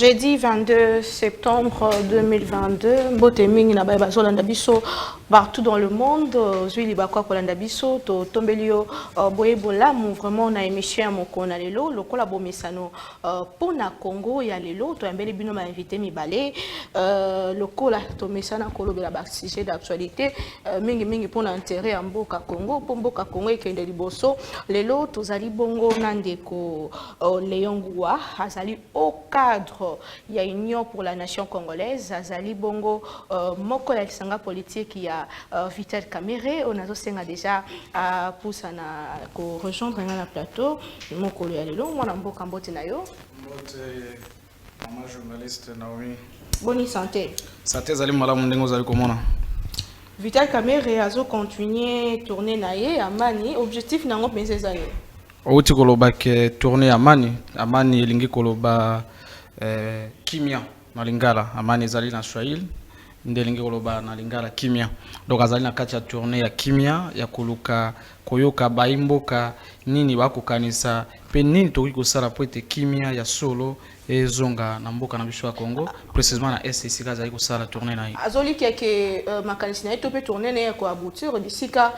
Jeudi 22 septembre 2022, Boteming na baba zolanda biso partout dans le monde, Zuli bakwa kolanda biso to tombelio boyebola vraiment na émission mokona lelo lokola bomesano pona Congo ya lelo to yambeli bino ma invité mibale lokola to mesana kolobela ba sujet d'actualité mingi pona intérêt ya mboka Congo po mboka Congo ekende liboso lelo tozali bongo nandeko Léon Ngoua azali au cadre il y a union pour la nation congolaise azali bongo moko ya lisanga politique ya Vital Kamerhe on a senga déjà pour ça na ko rejoindre na plateau moko ya lelo mwana mboka mbote na yo mbote mama journaliste Naomi boni santé zali malamu ndengo zali komona Vital Kamerhe azo continuer tourner na ye amani objectif nango penser za yo outi koloba ke tourner amani elingi koloba kimia na lingala amani ezali na Swahili ndelingi koloba na lingala kimia donc azali na kati ya tourner ya kimia ya koluka koyoka baimboka nini bakokanisa pe nini toki kosala po ete kimia ya solo ezonga na mboka na biso ya Congo précisément na STC kazali kosala tourner na ye azoli ke makanisi na ye to pe tourner na ye ko aboutir disika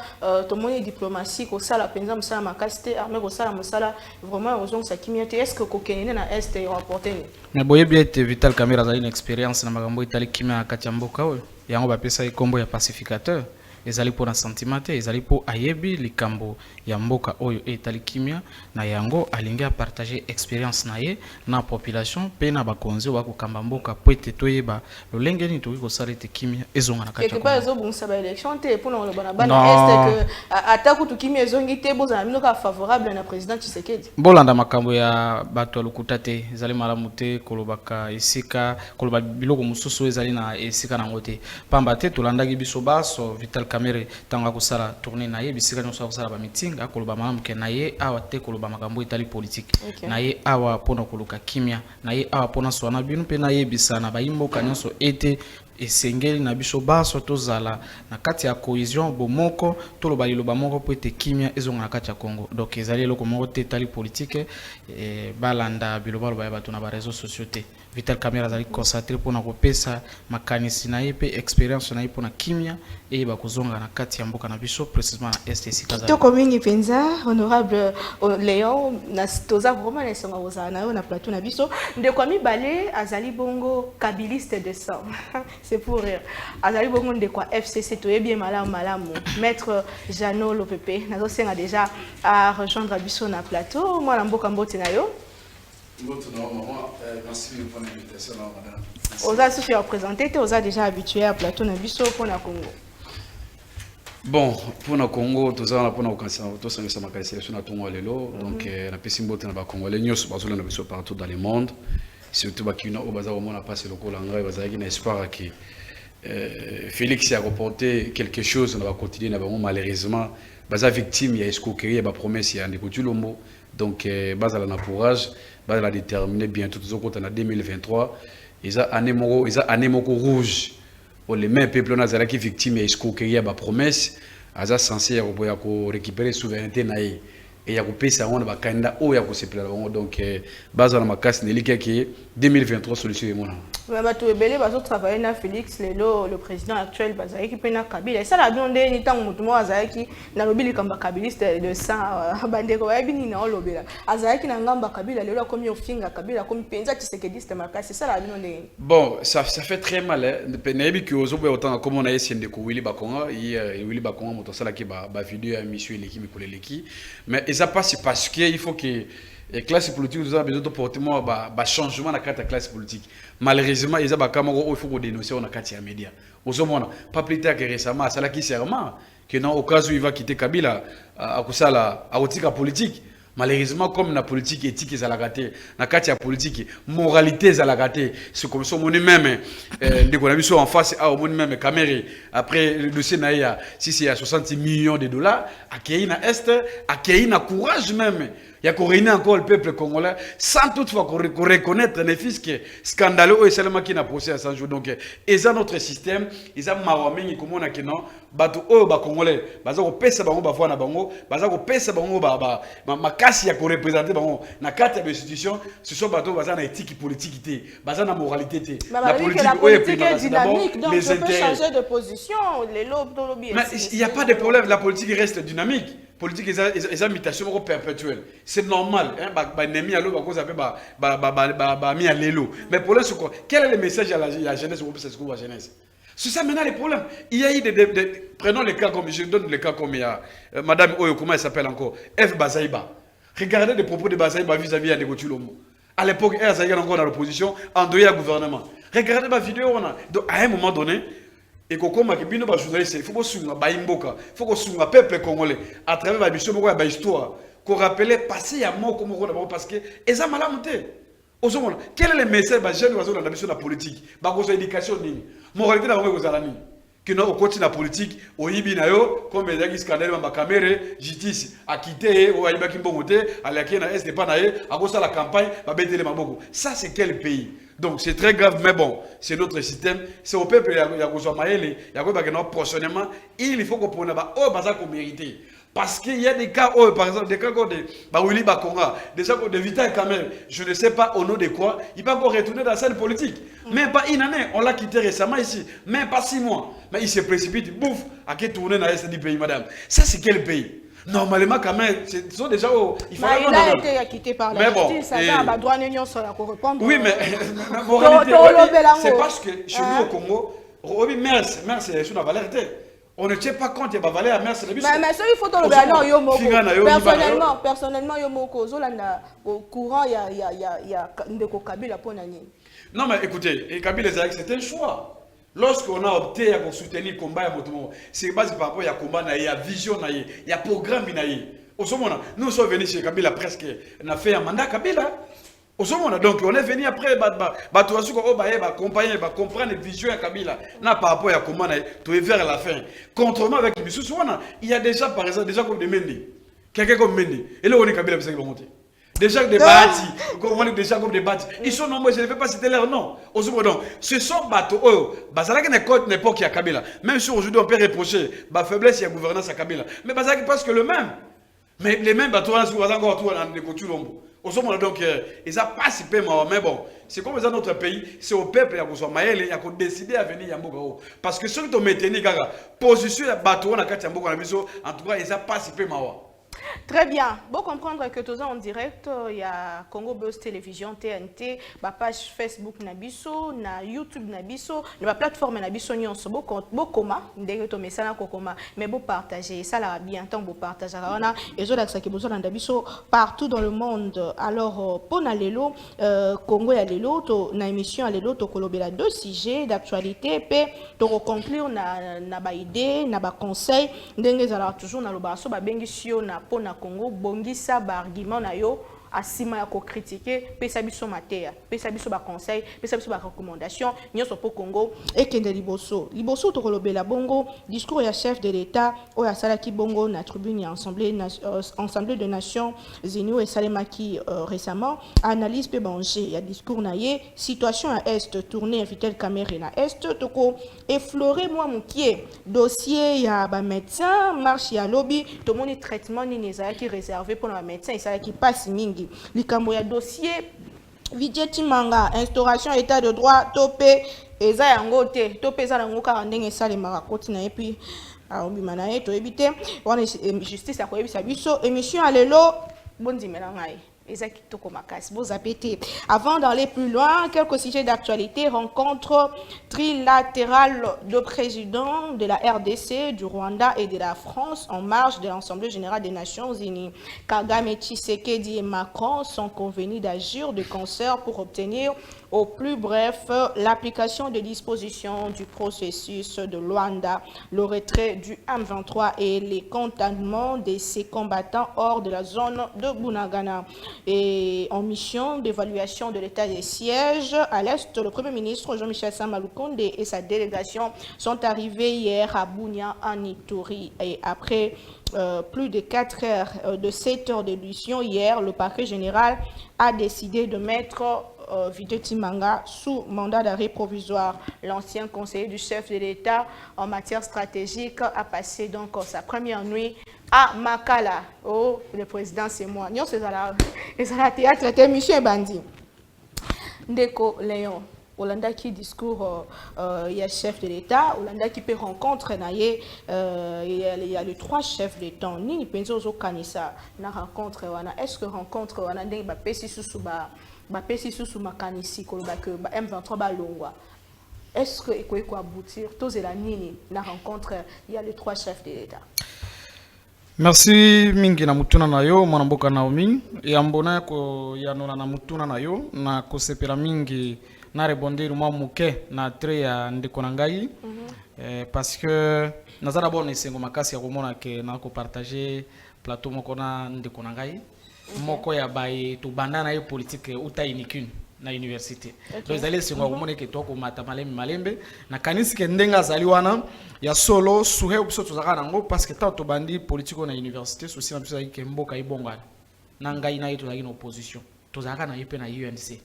to moni diplomatie ko sala penza musala makasite armée ko sala musala vraiment ozonga sa kimia te est-ce que ko kenene na est rapporter ni mais boye bien ete Vital Kamerhe azali une expérience na makambo itali kimia kati ya mboka oyo yango bapesa ikombo ya pacificateur ezali po na sentimate ezali po ayebi likambo ya mboka oyo etali kimia na yango alingi a partager expérience na ye na population pe na bakonzi wa kokamba mboka po ete toyeba lolenge ni toki kosala ete kimia ezonga na kati ya quelque part ezobungisa ba election te po na loba na bana est que atako to kimia ezongi te boza na minoka favorable na président Tshisekedi bolanda makambo ya bato lokuta te ezali malamu te kolobaka esika koloba biloko mususu ezali na esika nango te pamba te tolandaki biso baso Vital Kamerhe tanga kusala tourner na ye bisika nyonso kusala ba meeting akoloba malamu ke na ye awa te koloba makambo itali politique na ye awa pona koluka kimia na ye awa pona swana binu pe na ye bisana ba imboka nyonso ete esengeli na biso baso tozala na kati ya cohésion bomoko toloba liloba moko po ete kimia ezonga na kati ya Congo donc ezali eloko moko te tali politique balanda biloba loba ya bato na ba réseaux sociaux te Vital Kamerhe azali concentré pona kopesa makanisi na ye pe expérience na ye pona kimia e ba kozonga na kati ya mboka na biso précisément na STC kazali to komingi penza honorable Léon na toza vraiment na songa oza na yo na plateau na biso ndeko mibale azali bongo kabiliste de sang c'est pour rire azali bongo ndeko FCC to bien malamu maître Jano Lopepe nazo senga déjà à rejoindre biso na plateau mwana mboka mbote na yo merci pour l'invitation madame oza sous représenté oza déjà habitué à plateau na biso pour na Congo. Bon, pour le Congo, tout ça, pour nous, tout ça, ça m'a cassé sur notre Congo lelo. Donc, la piscine botte na ba Congolais, nous sommes basés partout dans le monde. Surtout bah qui nous au bazar au monde a passé le col en bazar qui n'espère que Félix a reporté quelque chose dans la quotidien, malheureusement, bazar victime, il y a escroquerie, il y a promesse, il y a des coups lomo. Donc, bazar la courage, bazar la déterminer bientôt tout ça en 2023. Ils a année moko rouge. Les mêmes peuples nazala qui victime et escroquerie à promesse aza censé récupérer souveraineté naïe et ya couper ça on va candidat ou ya se plaire donc base na makasi nelika qui 2023 solution et mona ba to ebele ba travailler na Félix le président actuel bazaki qui pena Kabila et ça la donde ni tango mutu mo azaki na lobili kamba kabiliste de sang bandeko ba bini na lobela azaki na ngamba Kabila lelo comme ofinga Kabila comme penza Tshisekedi makasi ça la donde bon ça fait très mal hein penebi que ozobo autant comme on a essayé de Willy Bakonga Willy Bakonga moto sala ki ba vidéo à monsieur Leki Mikoleleki mais et ça passe parce que il faut que la classe politique nous a besoin de porter un changement dans la classe politique. Malheureusement, il y a des camarades il faut dénoncer dans les médias. Pas plus tard que récemment, c'est là qui serment que dans au cas où il va quitter Kabila à cause de la politique. Malheureusement, comme la politique éthique est à la gâter, la la politique moralité est à la gâter. C'est comme ça, on est même, dès qu'on a mis ça en face, on est même Kamerhe. Après, le dossier n'a si c'est à 60 millions de dollars, à qui na est, à qui na courage même. Il y a qu'on réunit encore le peuple congolais sans toutefois qu'on reconnaître les fils qui est scandaleux et seulement qui n'a procès à 100 jours. Donc, et ça notre système, ils ont marwaming comme on a que non, bateau oh ba congolais, baza ko pesa bango ba fona bango, baza ko pesa bango ma kasi ya ko représenter bango na carte de institution, ce sont bateau baza na éthique politique té, baza na moralité té. La politique est dynamique, donc je peux changer de position, les lobes dans lobby. Mais il n'y a pas de problème, la politique reste dynamique. Politique est une mutation perpétuelle. C'est normal. Mais pour l'instant, quel est le message à la jeunesse ou la jeunesse? C'est ça maintenant le problème. Il y a eu prenons le cas comme, je donne le cas comme il y a Madame Oyo, comment elle s'appelle encore? F. Bazaïba. Regardez les propos de Bazaïba vis-à-vis de Ndeko Tshilombo. À l'époque, elle était encore dans l'opposition, endeuillée au gouvernement. Regardez ma vidéo. Donc, à un moment donné, et qu'on commence à bien journaliste, il faut qu'on soit baimboka, il faut qu'on soit peuple congolais à travers la mission, la histoire, qu'on rappelle passé à mort comme on parce que et ça m'a monté. Quel est le message des jeunes dans la mission de la politique, dans l'éducation, moralité dans la que nous continuons la politique, au Ibinayo, comme les gens scandaleux, ma caméra, justice, à quitter, au Aïba Kimbomote, à la Kena Est, pas naïe, à cause de la campagne, à bêter les maboko. Ça, c'est quel pays? Donc, c'est très grave, mais bon, c'est notre système. C'est au peuple, il y a prochainement, il faut qu'on prenne qu'on mérite. Parce qu'il y a des cas, par exemple, des cas de Baouli Bakonga, des cas de Vital Kamel, je ne sais pas au nom de quoi, il va encore retourner dans la scène politique. Même pas une année, on l'a quitté récemment ici, même pas 6 mois. Mais il se précipite, bouffe, à qui tourner dans l'Est du pays, madame. Ça, c'est quel pays? Normalement, quand même, ce sont déjà. Il a été quitté par la justice, ça va droit l'union sur la correspondance. Oui, mais c'est parce que chez nous au Congo, c'est sur la valeur. On ne tient pas compte, il y a valeur à merci. Mais ça, il faut dans le personnellement, au courant, il y a Ndeko Kabila pour Nani. Non, mais écoutez, Kabila, c'est un choix. Lorsqu'on a opté à soutenir le combat, c'est basé par rapport à combat, il y a vision, il y a programme. Nous sommes venus chez Kabila presque, on a fait un mandat Kabila. Donc on est venu après, accompagner, comprendre la vision de Kabila. Par rapport à comment on est vers la fin. Contrairement avec les bisous, il y a déjà, par exemple, déjà comme des Mendy. Quelqu'un comme Mendy. Et là, on est Kabila, c'est monter. Déjà des bâtis, déjà comme des bâtis. Ils sont nombreux, je ne vais pas citer leur nom. Donc, ce sont bateaux, Bazalaki n'est pas qui a Kabila. Même si aujourd'hui on peut reprocher la faiblesse et la gouvernance à Kabila. Mais Bazalaki presque le même. Mais les mêmes bateaux, on va encore tout dans les Kotulombo. Donc, ils n'ont pas si peu, mais bon, c'est comme dans notre pays, c'est au peuple qui a décidé à venir à Yamboga. Parce que ceux qui ont maintenu la position de bateau, en tout cas, ils n'ont pas si peu. Très bien. Bon comprendre que tous en direct, il y a Congo Buzz Télévision, TNT, ma page Facebook Nabiso, na YouTube Nabiso, la plateforme Nabiso Nyonso, bon coma, ndenge to message kokoma, mais bon partager, ça là bien tant bon partager. On a et je l'accès qui besoin Nabiso partout dans le monde. Alors pour Nalelo, Congo ya lelo to na émission lelo to kolobela 2 sujets d'actualité pe to conclure na ba idée, na ba conseil, ndenge za toujours na lobaso ba bengisio na pour na Congo bongisa ba argument na yo asima ya ko critiquer pesa biso matea pesa biso ba conseil pesa biso ba recommandation nyonso pour Congo et kende liboso to kolobela bongo discours ya chef de l'état o ya salaki bongo na tribune ya assemblée de Nations Unies et salemaki récemment analyse pe banger ya discours na ye situation à est tourner Vital Kamerhe na est toko effleurer moi mukie dossier ya ba médecin marche ya lobby to moni traitement ni nezaya qui réservé pour ba médecin ça qui passe mingi likambo ya dossier Vidjeti Manga instauration état de droit topé eza yango te topé za nango ka ndenge salemaka koti na epi obima na ye to ebite wana justice akoyebisa biso émission alelo bondimela ngai. Avant d'aller plus loin, quelques sujets d'actualité. Rencontre trilatérale de présidents de la RDC, du Rwanda et de la France en marge de l'Assemblée générale des Nations Unies. Kagame, Tshisekedi et Macron sont convenus d'agir de concert pour obtenir au plus bref l'application des dispositions du processus de Luanda, le retrait du M23 et les contentements de ces combattants hors de la zone de Bunagana. Et en mission d'évaluation de l'état des sièges à l'Est, le Premier ministre Jean-Michel Samalukonde et sa délégation sont arrivés hier à Bunia en Ituri. Et après plus de 4 heures, de 7 heures d'édition hier, le parquet général a décidé de mettre Videti Manga sous mandat d'arrêt provisoire. L'ancien conseiller du chef de l'État en matière stratégique a passé donc sa première nuit à Makala. Oh, le président c'est moi. Nous c'est la théâtre, c'était Michel Bandi. Ndeko Léon. Olanda qui discours il y a chef de l'État, Olanda qui peut rencontrer il y a les 3 chefs d'État. Ni penso zo kanisa na rencontre wana. Est-ce que rencontre wana ndenge ba pesi susu makanisi ko ba que M23 ba longwa. Est-ce que eko aboutir tozela nini na rencontre il y a les 3 chefs de l'État? Merci mingi na mutuna na yo mwana mboka Naomi yambona ko yanona na mutuna na yo na kosepela mingi na rebondir mwa muke na tre ya ndeko na ngai parce que naza d'abord nesengo makasi ya komona ke na ko partager plateau moko na ndeko na ngai moko ya baye to banda na ye politique uta inikune na université donc ezali sengo komona ke to ko mata malembe na kanisi ke ndenga azali wana ya solo suhe biso tozaka nango parce que to bandi politique na université souci na biso ke mboka ibongana na ngai na yeto na opposition tozaka na yepe na UNC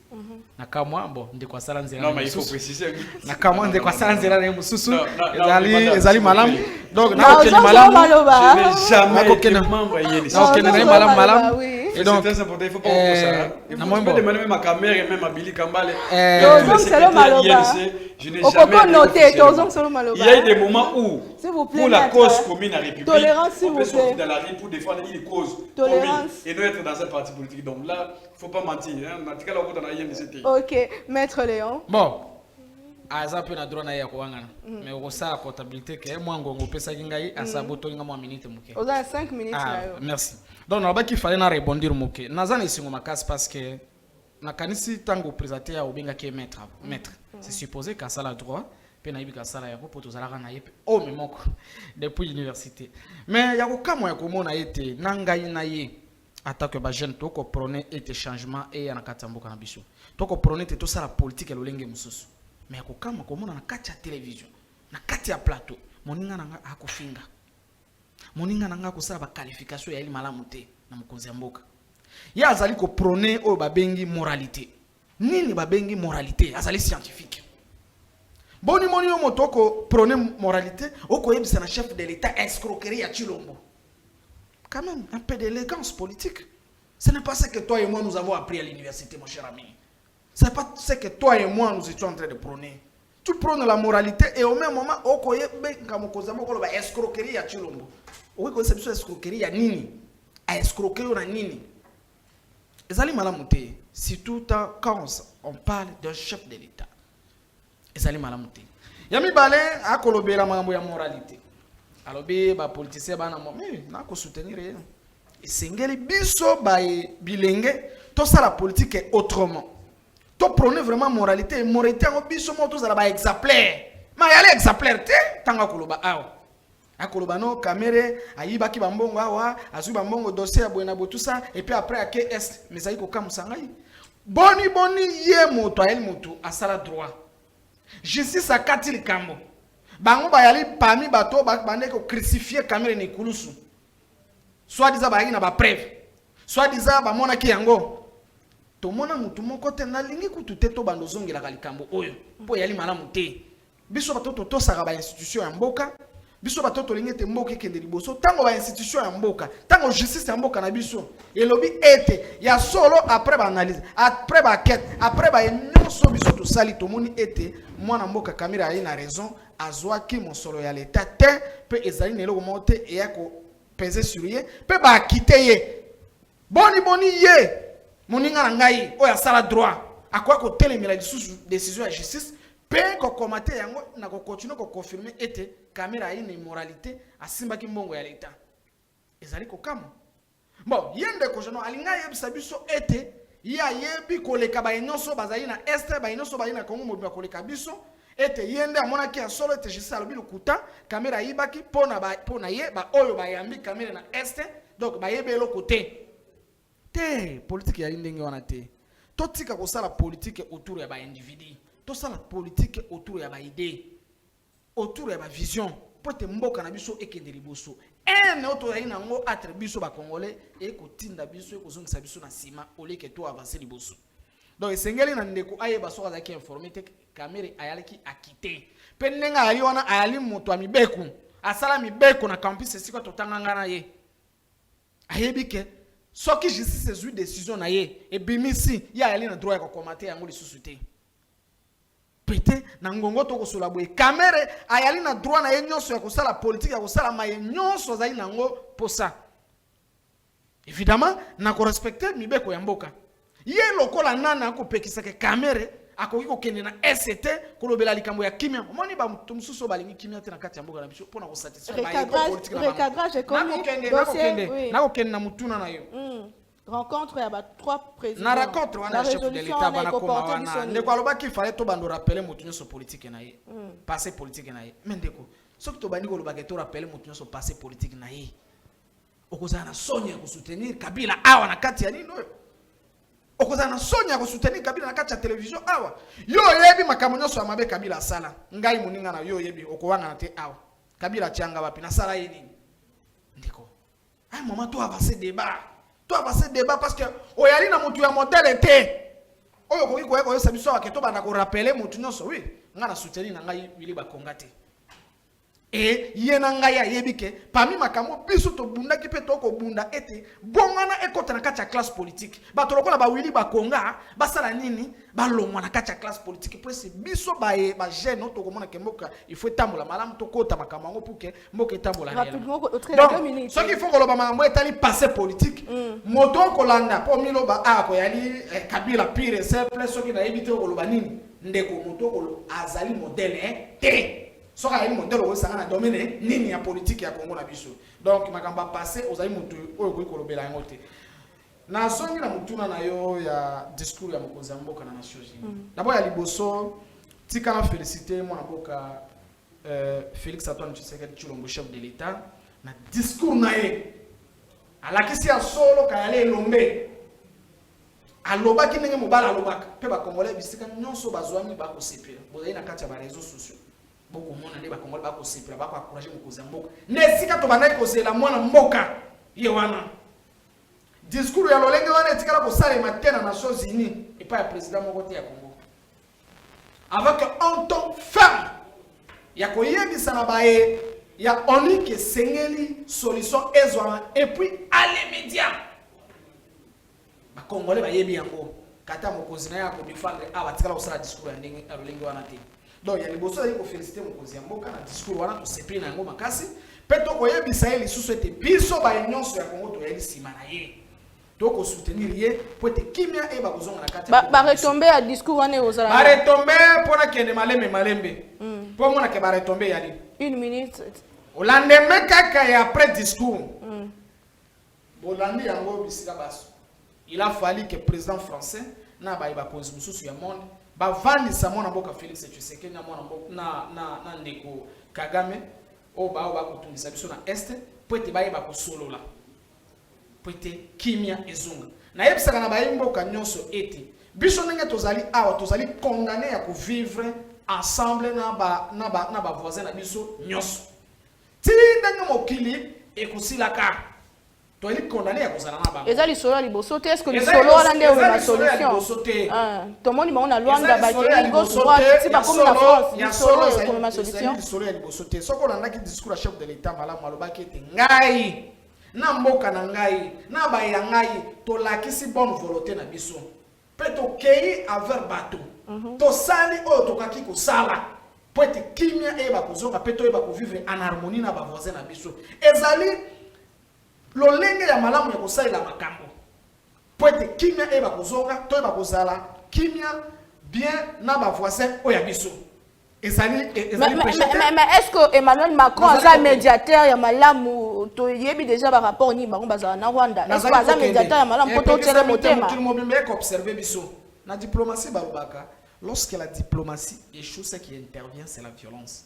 na kamwa bon ndeko asala nzela non mais il faut préciser na kamwa ndeko asala nzela na mususu ezali malam donc na ko kene malam je n'ai jamais été membre ya UNC na kene malam et donc c'est très important il faut pas pour ça il faut demander même à caméra et même à Billy Kambale je n'ai jamais noté il y a eu des moments où pour la cause commune à République on peut sortir dans la rue pour défendre une cause commune et non être dans un parti politique donc là il faut pas mentir ok maître Léon bon aza pe na droit na ya ko wangana mais au ça comptabilité que moi ngongo pesa kingai asaboto nga mo minute muke on a 5 minutes là yo merci donc na baki fallait na rebondir muke nazana isingo makasi parce que na kanisi tango présenter ya obenga ke maître c'est supposé qu'à ça la droit pe na ibika sala ya ko tozalaka na yepe o memoko depuis l'université mais ya ko kamwa ya ko mona ete na ngai na ye attaque ba jeune to ko prôner ete changement et ya na katamboka na biso to ko prôner te to sala politique elolenge mususu mais ko kama ko mona na kati ya télévision na kati ya plateau moninga nanga akofinga moninga nanga ko sala ba qualification ya ili malamu te na mukonzi ya mboka ya azali ko prôner o babengi moralité nini babengi moralité azali scientifique boni moni yo moto ko prôner moralité o ko yebisa na chef de l'état escroquerie ya Chilombo quand même un peu d'élégance politique. Ce n'est pas ce que toi et moi nous avons appris à l'université, mon cher ami. Ce n'est pas ce que toi et moi nous étions en train de prôner. Tu prônes la moralité et au même moment, on a escroquerie à Chilombo. On a escroquerie à Nini. A escroquerie à Nini. Les aliments malamutés, surtout quand on parle d'un chef de l'État. Les aliments malamutés. Yami Balé a colobé la moralité. Alors, les politiciens ne soutenir rien. Et c'est biso bilingue, tout ça la politique est autrement. Tu prônes vraiment moralité, moralité en biso tout ça la exemplaire. Mais il y a l'exemplaire tanga koloba awa. Akoloba no caméra, ayiba ki bambongo awa, azu bambongo dossier à Buena tout ça et puis après à KS mais ça y ko kamusangai. Boni ye moto el moto asala droit. Justice akati likambo. Bango bayali parmi bato bande ko crucifier caméra ne kulusu. Soit disant ba na ba preuve. Soit disant ba mona ki yango. To mona mutu moko te na lingi kutute to bando zongela kalikambo oyo. Po yali malamu te. Biso bato to saka ba institution ya mboka. Biso bato to lingete mboka kende liboso. Tango ba institution ya mboka, tango justice ya mboka na biso. Elobi ete ya solo après ba analyse, après ba quête, après ba nyonso biso to sali to moni ete mwana mboka Kamira a raison. Azwaki mon solo ya l'état te pe ezali nelo monte et ako peser sur ye pe ba quitter ye boni ye moninga ngai o ya sala droit akwa ko telemela décision ya justice pe ko commenter yango na ko continuer ko confirmer ete Kamira ina immoralité asimba ki mbongo ya l'état ezali ko kama bon yende ko jono alinga yebisa biso ete ya yebi koleka ba nyonso bazali na este ba nyonso bazali na Congo mobimba koleka biso ete yende amona ki solo ete jisa lobi lukuta kamera yibaki pona ye ba oyo ba yambi kamera na este donc ba yebe lo côté te politique ya ndenge wana te totika ko sala politique autour ya ba individu to sala politique autour ya ba idée autour ya ba vision pote mboka na biso ekende liboso auto ya inango attribution ba congolais e ko tinda biso e ko zongisa biso na sima oleke to avancer liboso donc esengeli na ndeko ayeba soka za ki informer te kamera ayalaki akite pe nenga ali wana ayali moto a mibeku asala mibeku na campus esika totanganga na ye ayebi ke soki justice ezui décision na ye ebimisi ya ayali na droit ya kokomate yango lisusu te pete na ngongo to kosola boye kamera ayali na droit na ye nyonso ya kosala politique ya kosala maye nyonso azali nango posa évidemment na ko respecter mibeko ya mboka ye lokola nana akopekisa ke kamera akoki kokende na ST kolobela likambo ya kimia moni ba mususu balingi kimia te na kati ya mboka na biso pona ko satisfaire ba politique na recadrage comme na kokende na mutuna na yo rencontre ya ba trois présidents na rencontre wana chef de l'état bana koma wana ndeko alobaki fallait to bando rappeler mutu nyonso politique na ye passé politique na ye mendeko soki to bandi kolobaka to rappeler mutu nyonso passé politique na ye okozana na sonya ko soutenir Kabila awa na kati ya nino okozana sonya ko soutenir Kabila na kati ya television awa yo yebi makambo nyonso amabe Kabila sala ngai muninga na yo yebi okowanga na te awa Kabila tianga wapi na sala ye nini ndeko ay moment to avancer débat parce que oyali na mutu ya modèle te oyo koki ko eko sabiso wa keto bana ko rappeler mutu nyonso oui nga na soutenir na ngai wili ba kongate et yena ngai ayebike parmi makambo biso to bundaki pe to ko bunda ete bongana ekota na kati ya classe politique bato lokola ba wili ba konga basala nini balongwa na kati ya classe politique presse biso ba jeune to komona ke mboka il faut tambola malamu to kota makambo ngo pour que mboka etambola rapidement au très 2 minutes ce qu'il faut ko loba makambo etali passé politique moto ko landa po miloba ko yali Kabila pire simple soki na ebite ko loba nini ndeko moto ko azali modèle te soka yali modèle o sanga na domaine nini ya politique ya Congo na biso donc makamba passé ozali moto oyo ko kolobela yango te na songi na mutuna na yo ya discours ya mokonzi ya mboka na Nations Unies d'abord ya liboso tika na féliciter mwana mboka Félix Antoine Tshisekedi Tshilombo chef de l'état na discours na ye alakisi ya solo kayale lombe alobaki ndenge mobala alobaka pe ba congolais bisika nyonso bazwami ba ko sepela bozali na kati ya ba réseaux sociaux boko mona ne ba congolais ba ko sepela ba ko encourager mokonzi ya mboka nesika to banaki kozela mwana mboka ye wana discours ya lolenge wana etikala kosalema te na Nations Unies et pas le président moko te ya Congo avec un ton ferme ya koyebisa na bae ya ONU ke sengeli solution ezwa et puis à l'immédiat ba congolais ba yebi yango kata mokonzi na ya ko défendre a batikala kosala discours ya ndenge lolenge wana te donc ya liboso ya ko féliciter mokonzi ya mboka na discours wana to sepri na yango makasi pe to koyebisa ye lisusu ete biso ba nyonso ya Congo to yeli sima na ye donc soutenir ye pour te kimia e ba kozonga na kati ba retomber à discours wana ozala ba retomber pona kende malembe pour mona ke ba retomber ya li 1 minute olandeme kaka ya après discours bolandi yango bisika baso il a fallu que président français na ba konzi mususu ya monde ba vandisa mona mboka Félix Tshisekedi na mona mboka na ndeko Kagame o ba kutungisa biso na este pour te ba kosolola pete kimia ezunga na yebisaka na bayimboka nyonso ete biso ndenge tozali awa tozali condamné ya ko vivre ensemble na ba voisins na biso nyonso ti ndenge mokili ekosilaka tozali condamné ya kozala na bango ezali solo liboso te est-ce que le solo wana nde la solution tomoni bango na Luanda bakeli gauche droite ti bakomi na France ya solo comme ma solution solo ya liboso te soko olandaki discours ya chef de l'état malamu alobaki ete ngai na mboka na ngai na baya ngai to lakisi bonne volonté na biso pe to kei envers bato to sali oyo tokaki kosala po ete kimia e ba kozonga pe to e ba ko vivre en harmonie na ba voisins na biso ezali lolenge ya malamu ya kosalela makambo po ete kimia e ba kozonga to e ba kozala kimia bien na ba voisins oyo ya biso Mais est-ce que Emmanuel Macron a un médiateur ya malamu to yebi déjà par rapport ni bango bazala na Rwanda? Est-ce que a un médiateur ya malamu poto tirer motema? Tout le monde peut observer biso. La diplomatie balobaka, lorsque la diplomatie échoue, ce qui intervient c'est la violence.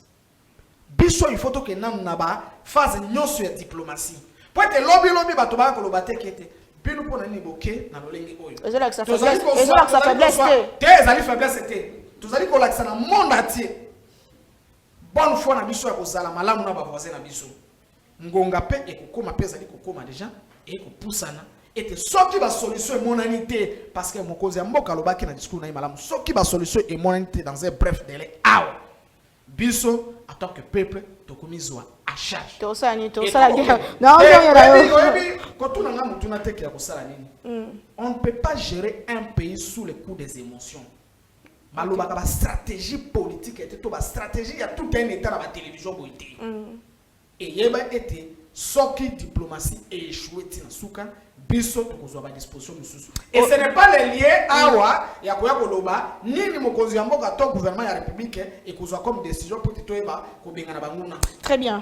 Biso il faut que nam naba phase nyonso ya diplomatie. Pour que lobby bato ba ko lobate kete. Bino pona ni boké na lolengi oyo. Ezala que ça faiblesse. Ezala que ça faiblesse. Ezali faiblesse te. Tozali ko lakisa na monde entier. Bonne fois na biso ya kozala malamu na ba voisin na biso. Ngonga pe ekokoma pe ezali kokoma déjà et kopusana et soki ba solution est monanité parce que mokozi ya mboka lobaki na discours na malamu soki ba solution est monanité dans un bref délai. Biso en tant que peuple tokomizwa à charge. To ça ni to ça la guerre. Non, quand on a mutuna teke ya kosala nini. On ne peut pas gérer un pays sous le coup des émotions. Malobaka ba stratégie politique était to ba stratégie, il y a tout un état dans la télévision boité. Et yeba été soki diplomatie et échoué tina souka biso tokozwa ba disposition mususu. Et ce n'est pas les liés awa ya koya koloba nini mokonzi ya mboka to gouvernement ya république et kozwa comme décision pour toyeba ko benga na banguna. Très bien.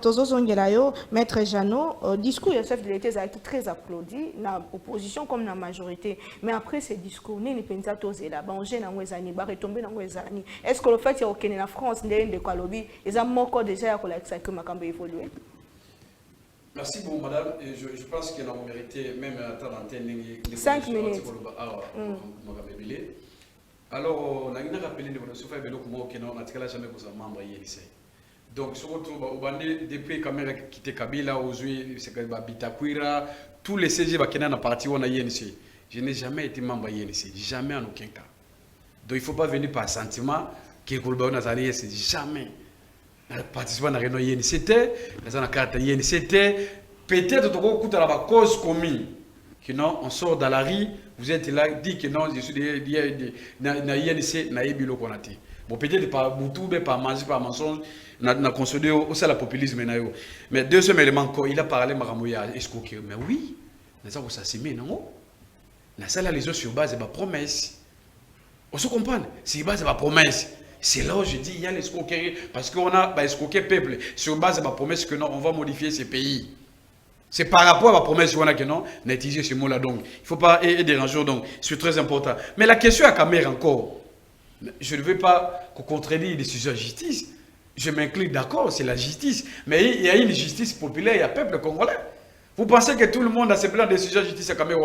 Tozozongelayo maître Jeannot discours le chef de l'État a été très applaudi na opposition comme na majorité, mais après ces discours ni penza tozela banger na ngwezani ba retomber na ngwezani. Est-ce que le fait ya okene na France ndende kwa lobby eza moko déjà ya kolakisa que makambo évoluer? Merci beaucoup, madame. Et je pense qu'elle a mérité même à temps d'antenne. 5 minutes. Alors, on a rappelé de votre souffle, mais on a jamais membre lycée. Donc, surtout, depuis que Kamera quitté Kabila, Bitakwira, tous les CG qui sont partis on a INC. Je n'ai jamais été membre INC, jamais en aucun cas. Donc, il ne faut pas venir par sentiment que le c'est jamais. Participant à la réunion INCT, dans la carte INCT, peut-être que la cause commune. Que non, on sort dans la rue, vous êtes là, dit que non, je suis dans INC, na ebilo konate. Bon, peut-être par Moutoube, par magie, par mensonge, on a consolidé aussi la populisme. Mais deuxième élément, il a parlé de Maramouya, escroquer. Mais oui, nous avons ça s'aimer, non? Nous avons les autres sur base de ma promesse. On se comprend? C'est base de ma promesse. C'est là où je dis il y a l'escroquerie parce qu'on a escroqué le peuple sur base de ma promesse que non, on va modifier ces pays. C'est par rapport à ma promesse qu'on a que non, on a utilisé ce mot-là donc. Il ne faut pas déranger donc, c'est très important. Mais la question à Camer encore, je ne veux pas qu'on contredise les décisions de justice. Je m'incline d'accord, c'est la justice. Mais il y a une justice populaire, il y a un peuple congolais. Vous pensez que tout le monde a ses plans de décision de justice à Camer?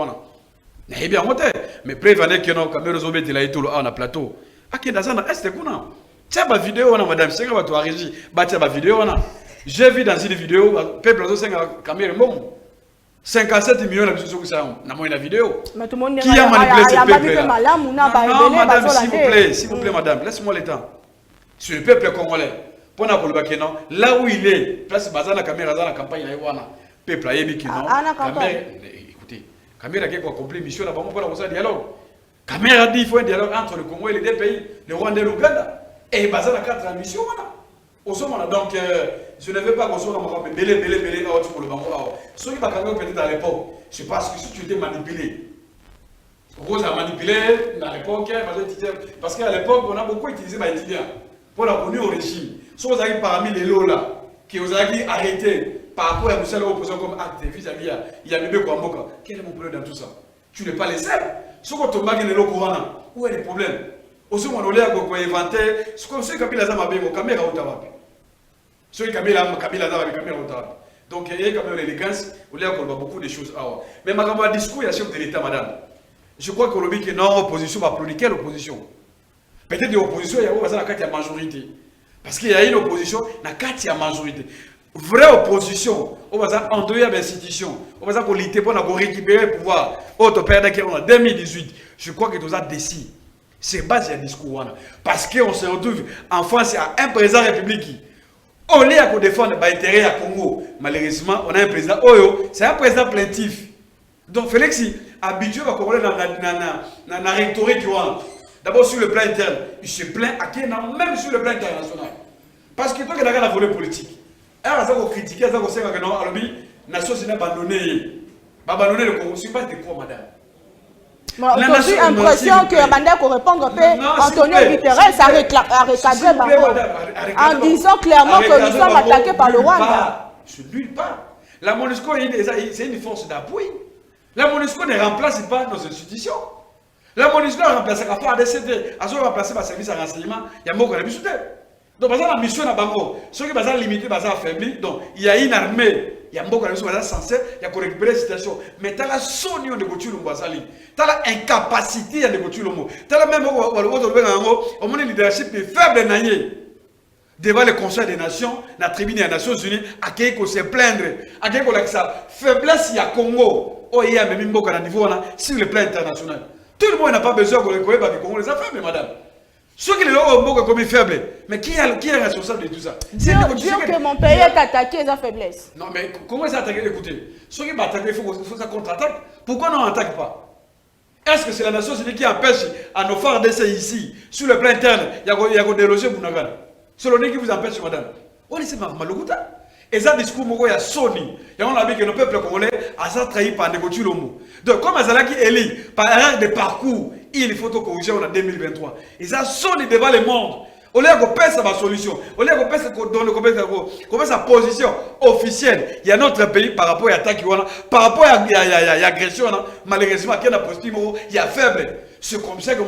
Eh bien, mais prévenez que non, Camer aux obéis de la étoile on a plateau. Tiens, ma vidéo, madame, c'est que tu as régi. Ma vidéo, j'ai vu dans une vidéo, peuple de 57 millions de personnes dans la vidéo. Qui a manipulé ce peuple? Non, madame, s'il vous plaît, madame, laisse-moi le temps. Sur le peuple congolais, pour là où il est, place basée la caméra dans la campagne, le peuple a émis qui non. Écoutez, caméra qui a accompli la mission là-bas pour la dialogue. Caméra dit qu'il faut un dialogue entre le Congo et les deux pays, le Rwanda et l'Ouganda. Et basé sur la carte de la mission, donc, je ne veux pas qu'on soit belé, pour le Bango. Ceux qui m'ont peut-être à l'époque, c'est parce que si tu étais manipulé. Rose a manipulé à l'époque, parce qu'à l'époque, on a beaucoup utilisé les étudiants pour la connue au régime. Si vous avez parmi les lots là, qui vous avez arrêté par rapport à Moussala opposant comme acte vis-à-vis, il y a Bébé Kouamboka. Quel est mon problème dans tout ça? Tu n'es pas les seuls. Si on tombe dans le courant, où est le problème? Aussi, on a inventé ce que c'est Kabila Zamabe, mon caméra au tabac. Ce qui Kabila Zamabe, caméra au tabac. Donc, il y a quand même l'élégance, on a beaucoup de choses. Mais ma caméra discours, il y a chef de l'État, madame. Je crois que l'objet que non, opposition va applaudir. Quelle opposition? Peut-être des oppositions, il y a une carte de majorité. Parce qu'il y a une opposition, il y a une carte de majorité. Vraie opposition, on va endeuiller l'institution, on va lutter pour récupérer le pouvoir. Autre période en 2018, je crois que tout ça décide. C'est base du discours. Parce qu'on se retrouve en France, il y a un président républicain. On est à défendre l'intérêt à Congo. Malheureusement, on a un président Oyo, c'est un président plaintif. Donc, Félix, habitué à Congo dans la rhétorique. D'abord, sur le plan interne, il se plaint à qui, même sur le plan international. Parce que toi, tu as la volée politique. Alors, ça va critiquer, ça va dire que non, la nation s'est abandonnée. Abandonner le Congo, c'est pas de quoi, madame. J'ai l'impression que Banda pour répondre Antonio Guterres a recadré Bango en disant clairement que nous sommes attaqués par le Rwanda. Nulle part. La MONUSCO, c'est une force d'appui. La MONUSCO ne remplace pas nos institutions. La MONUSCO a remplacé la FARDC, a remplacé le service de renseignement, il y a beaucoup de mission. Donc, la mission à Bango, ceux qui sont limités, sont affaiblis. Donc, il y a une armée, il y a beaucoup de mission censée, il y a pour récupérer la situation. Mais tu as la sonne de Gotu Lumbazali, tu as l'incapacité de Gotu Lumbo, tu as même le leadership faible devant le Conseil des Nations, la tribune des Nations Unies, à qui il se plaindre, à qui il ça faiblesse il y a Congo, oh il y a même un niveau sur le plan international. Tout le monde n'a pas besoin de reconnaître que le Congo les a faibles, madame. Ceux qui les ont comme faibles, mais qui est responsable de tout ça? Dire que mon pays est attaqué, c'est la faiblesse. Non, mais comment ils sont attaqués? Écoutez, ceux qui m'attaquent, il faut que ça contre-attaque. Pourquoi on n'attaque pas? Est-ce que c'est la Nation Unie qui empêche à nos phares d'essai ici, sur le plan interne, il y a déloger Bounagan? C'est l'ONU qui vous empêche, madame. On est Malouta. Et ça, discours, il y a Sony. Et on a vu que le peuple congolais a ça trahi par négocier le mot. Donc, comme Azalaki élit, par erreur de parcours, il faut corriger en 2023. Et ça, Sony devant le monde. Au lieu qu'on pèse sa solution, au lieu qu'on pèse sa position officielle, il y a notre pays par rapport à l'attaque, par rapport à l'agression, malheureusement, il y a une posture, il y a faible. C'est comme ça que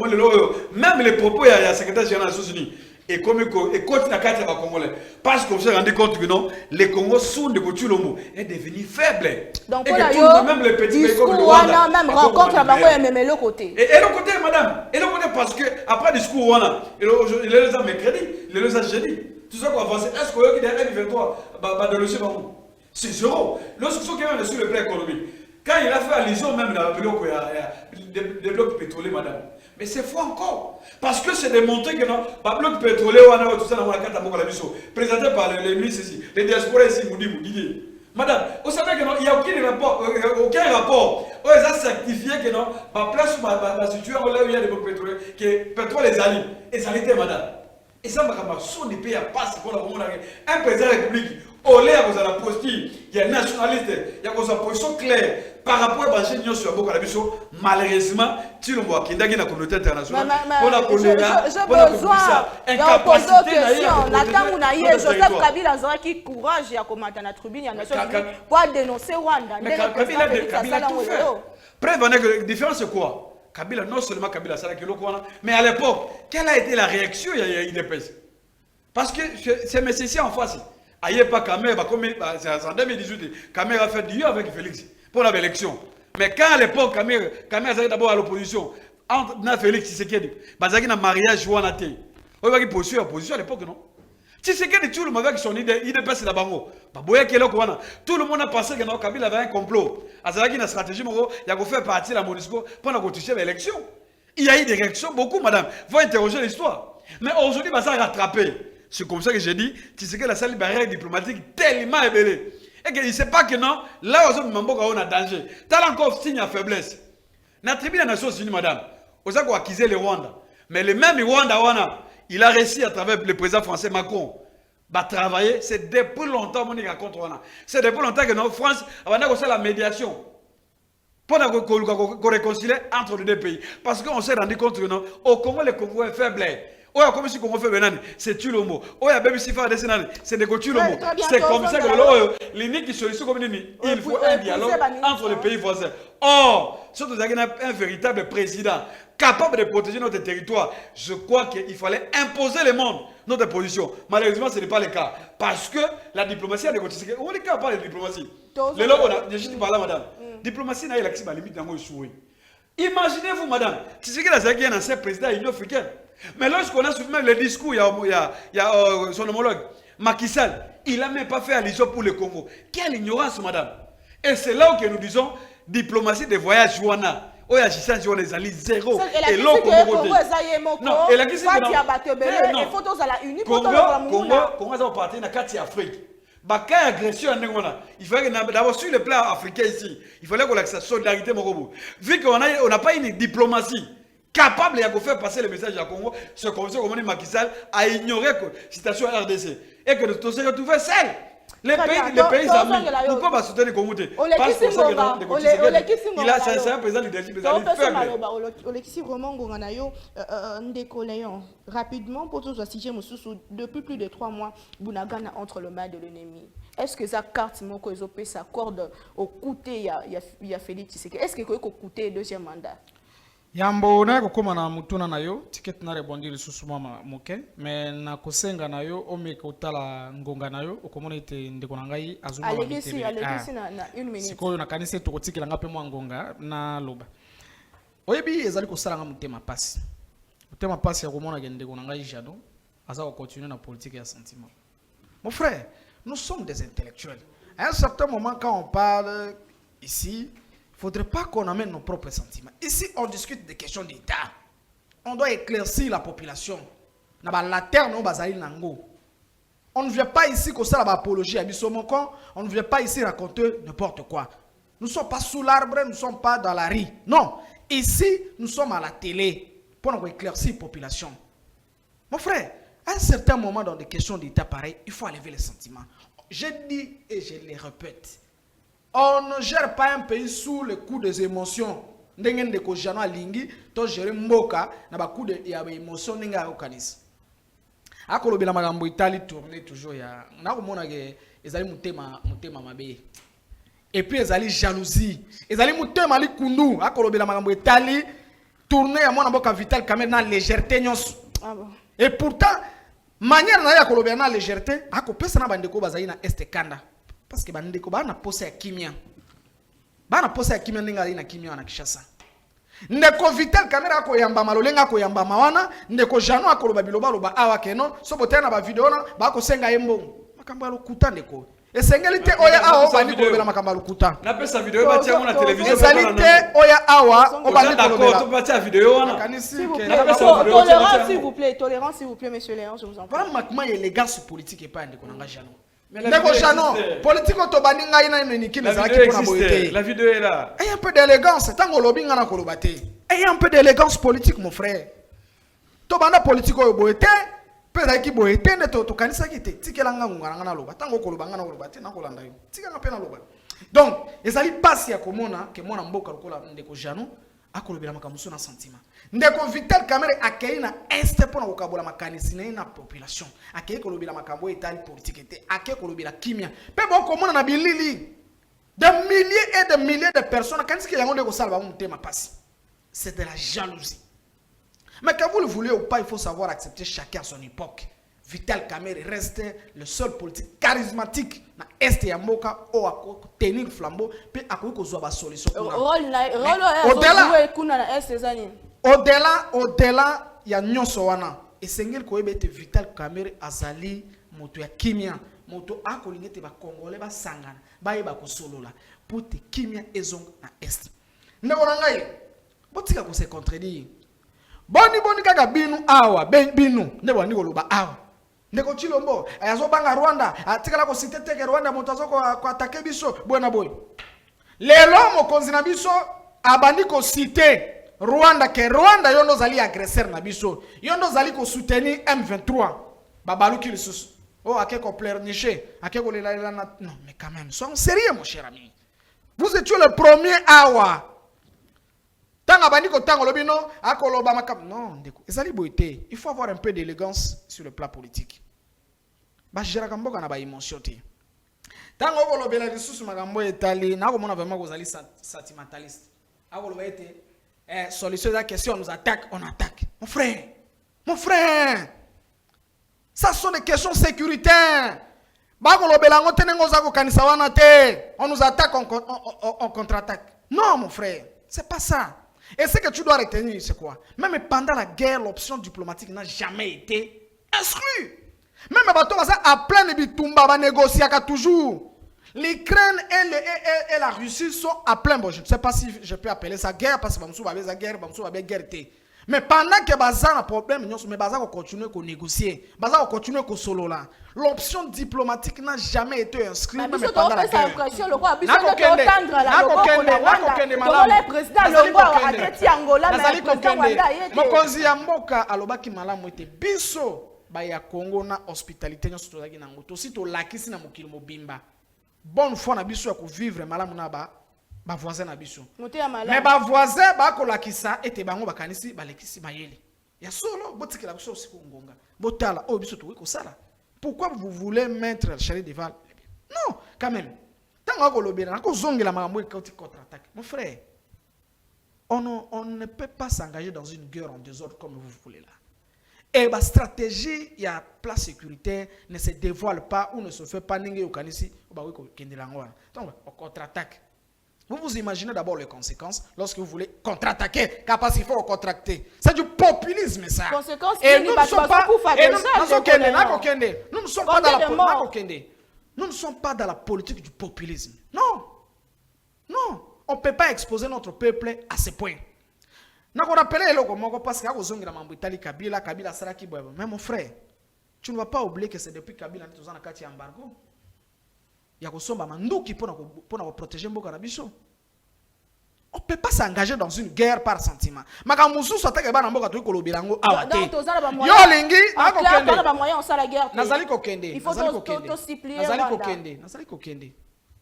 même les propos, il y a le secrétaire général des Nations Unies. Et comme il continue à catcher les Congolais. Parce qu'on s'est rendu compte que non, les Congos sont de Kotulomo est devenu faible. Donc, et que même les petits pays comme le Rwanda, même rencontre à Bango et même l'autre côté. Et l'autre côté, madame, et l'autre côté, parce que après le discours Rwanda, il est les a mercredi, il est les a jeudi. Tout ça qu'on va avancer, est-ce qu'il y a un 23 de le Bango? C'est zéro. Lorsque ce qui est sur le plan économique, quand il a fait allusion même dans le blocs pétroliers, madame. Mais c'est faux encore. Parce que c'est démontré que non, le bloc pétrolier, tout ça, présenté par les ministres ici, les diasporas ici, vous dites. Madame, vous savez que non, il n'y a aucun rapport. On les a certifié que non, ma place va situer là où il y a des blocs pétroliers, que le pétrole est allé. Et ça l'était, madame. Et ça, son des pays à passer pour un président de la République. Au lieu de la posture, il y a un nationaliste, il y a une position claire par rapport à la sur la malheureusement, tu le vois, qui est dans la communauté internationale. J'ai besoin de poser une question. Nathan Ounaye, Joseph Kabila a qui courage à commenter la tribune pour dénoncer Rwanda. Kabila tout fait. Preuve, la différence c'est quoi? Kabila, non seulement Kabila, mais à l'époque, quelle a été la réaction il y a IDPS? Parce que c'est Messi en face. Aïe pas Kamera, c'est en 2018, Kamera a fait du avec Félix pour l'élection. Mais quand à l'époque, Kamera était d'abord à l'opposition, entre Félix Tshisekedi, il y a un mariage ou un athée. Il y a une position à l'époque, non? Tshisekedi, tout le monde avec son idée, il dépasse la bango. Tout le monde a pensé que Kabila avait un complot. Il y a une stratégie, il a fait partie de la MONUSCO pour toucher l'élection. Il y a eu des réactions, beaucoup, madame. Vous interroger l'histoire. Mais aujourd'hui, ça a rattrapé. C'est comme ça que j'ai dit, tu sais que la salle barrière diplomatique tellement élevée. Et qu'il ne sait pas que non, là où on a danger. Tu as encore signe à faiblesse. La tribune des Nations Unies, madame, on a accusé le Rwanda. Mais le même Rwanda, il a réussi à travers le président français Macron. Travailler, c'est depuis longtemps qu'on est contre Rwanda. C'est depuis longtemps que la France a fait la médiation. Pour qu'on réconcilie entre les deux pays. Parce qu'on s'est rendu compte que non, au Congo, le Congo est faible. Oya comme si Congo fait benani, c'est tu le mot. Oya baby si fa dessinani, c'est de tu le mot. C'est comme ça que l'unique solution comme il faut un dialogue entre les pays voisins. Or, surtout un véritable président capable de protéger notre territoire, je crois qu'il fallait imposer le monde notre position. Malheureusement, ce n'est pas le cas. Parce que la diplomatie a négocié. On est capable de diplomatie. Le lot, je suis par là, madame. Diplomatie n'a pas la limite dans le souhait. Imaginez-vous, madame, si c'est que la un ancien président de l'Union africaine. Mais lorsqu'on a suivi même le discours, il y a son homologue, Macky Sall, il n'a même pas fait allusion pour le Congo. Quelle ignorance, madame. Et c'est là où nous disons, diplomatie de voyage, Jouana. Oh, il y a les alliés zéro. Et là, non, et la question est que Congo a parti dans 4 Afrique. Quand il y a agression, il fallait d'abord sur le plan africain ici, il fallait qu'on ait la solidarité. Vu qu'on n'a pas une diplomatie capable de faire passer le message à Congo, ce conseil comme Macky Sall a ignoré la situation RDC. Et que nous sommes retrouvés seuls. Les pays amis, pourquoi va soutenir le Congo? Il a cherché un président leadership, il est faible. Rapidement, pour tous depuis plus de 3 mois, Bunagana entre le main de l'ennemi. Est-ce que ça carte que ça accorde au côté il y a Félix Tshisekedi? Est-ce que vous coûté deuxième mandat? Yambo na ko na mutuna na yo ticket na rebondi le susuma moke mais na kosenga na yo o me ko tala ngonga na yo okomona ite ndeko na ngai azuma alekisi na une minute sikoyo na kanise to kotikela ngape mwa ngonga na loba oyebi ezali ko sala nga mutema pasi ya komona ke ndeko na ngai jado aza ko continuer na politique ya sentiment. Mon frère, nous sommes des intellectuels. À un certain moment quand on parle ici, il ne faudrait pas qu'on amène nos propres sentiments. Ici, on discute des questions d'État. On doit éclaircir la population. On ne vient pas ici comme ça l'apologie à Bissomoko. On ne vient pas ici raconter n'importe quoi. Nous ne sommes pas sous l'arbre, nous ne sommes pas dans la rue. Non. Ici, nous sommes à la télé pour éclaircir la population. Mon frère, à un certain moment dans des questions d'État pareil, il faut enlever les sentiments. Je dis et je les répète. On ne gère pas un pays sous le coup des émotions. Ndenge ndeko jano alingi to gérer mboka na ba coup de ya émotion ninga okanis. Akolobela magambo Italie tourner toujours ya na komona ke ezali mutema mabe. Et puis ezali jalousie. Ezali mutema li kundu akolobela magambo Italie tourner ya mwana mboka Vital Kamerhe na légèreté nyonso. Ah bon. Et pourtant manière na ya kolobela na légèreté akopesa na bandeko bazali na este kanda. Parce que bandeko bana posa ya kimia. Bana posa ya kimia ninga ina kimia na Kishasa. Ndeko Vital Kamerhe ko yamba malolenga ko yamba mawana, ndeko Jano akoloba biloba loba awa keno, so botena ba video na ba ko senga yembo. Makambo lokuta ndeko. Esengelite oya awa bani kolobela makambo lokuta. Na pesa video ba tia na télévision. Esalite oya awa obani kolobela. To ba tia video wana. Tolérance s'il vous plaît monsieur Léon, je vous en prie. Voilà makma élégance politique et pas ndeko nanga Jano. Ndeko Jano, politique to baninga ina niki nezaki pona boyete. La vidéo est là. Ayez un peu d'élégance, tango lobinga na kolobate. Ayez un peu d'élégance politique mon frère. To bana politique oyo boyete, peza ki boyete ne to kanisa kite. Tikelanga ngana na loba, tango kolobanga na kolobate na kolanda yo. Tikanga pe na loba. Donc, ezali pasi ya komona ke mona mboka lokola ndeko Jano akolobela makamuso na sentiment. Ndeko Vital Kamerhe akei na este pona kokabola makanisi na population. Akei kolobela makambo etali politique ete, akei kolobela kimia. Pe boko mona na bilili. De milliers et de milliers de personnes kanisi ke yango ndeko salba mutema pasi. C'est de la jalousie. Mais quand vous le voulez ou pas, il faut savoir accepter chacun à son époque. Vital Kamerhe reste le seul politique charismatique na este ya mboka o ako tenir flambeau pe akoki kozwa ba solution au-delà ya nyonso wana esengeli koyeba ete Vital Kamerhe azali moto ya kimia moto akolinga ete bakongole basangana bayeba kosolola po te kimia ezonga na este ndeko na ngai botika kose contredire boni kaka binu awa binu ndeko bandi koloba awa ndeko Chilombo ayazo banga Rwanda atikala ko siteteke Rwanda moto azoko ko atake biso bona boy lelo mokonzi na biso abandi ko citer Rwanda ke Rwanda yondo zali agresseur na biso yondo zali ko soutenir M23 babaluki lisusu oh akeko pleurnicher akeko lela na non mais quand même soyons sérieux mon cher ami vous êtes le premier awa tanga bandi ko tango lobino akoloba makam non ndeko ezali boité il faut avoir un peu d'élégance sur le plan politique. Bajira kamboka na ba émotion te. Tango kolobela lisusu makambo etali na komona vraiment kozali sentimentaliste. Akoloba ete solution de la question nous attaque, on attaque. Mon frère. Ça sont des questions sécuritaires. Bakolobela ngotene ngoza ko kanisa wana te. On nous attaque on contre-attaque. Non mon frère, c'est pas ça. Et ce que tu dois retenir, c'est quoi? Même pendant la guerre, l'option diplomatique n'a jamais été exclue. Même à plein de bitumba, va négocier toujours. L'Ukraine et la Russie sont à plein. Bon, je ne sais pas si je peux appeler ça guerre, parce que guerre. Mais pendant que Bazar a problème, mais Bazar va continuer à négocier. Bazar va continuer à solo là. L'option diplomatique n'a jamais été inscrite, même pendant la guerre. ba ya Congo na hospitalité nyonso tozaki nango tosi tolakisi na mokili mobimba bonne fois na biso ya vivre malamu na ba voisin na biso mais ba voisin ba kolakisa ete bango bakanisi balekisi mayele ya solo botikela biso aussi ngonga botala o biso to sala. Pourquoi vous voulez mettre le chalet devant? Non, quand même. Tant que l'obéit, contre-attaque. Mon frère, on ne peut pas s'engager dans une guerre en désordre comme vous voulez là. Et la stratégie, il y a place sécuritaire, ne se dévoile pas ou ne se fait pas. Donc, on contre-attaque. Vous vous imaginez d'abord les conséquences lorsque vous voulez contre-attaquer. Car parce qu'il faut contracter. C'est du populisme, ça. Conséquences, et nous ne sommes pas. Nous ne sommes pas dans la nous ne sommes pas dans la politique du populisme. Non. Non. On ne peut pas exposer notre peuple à ce point. Mais mon frère, tu ne vas pas oublier que c'est depuis Kabila que nous avons un embargo. Il y a pour protéger Mboka na biso. On ne peut pas s'engager dans une guerre par sentiment. Il faut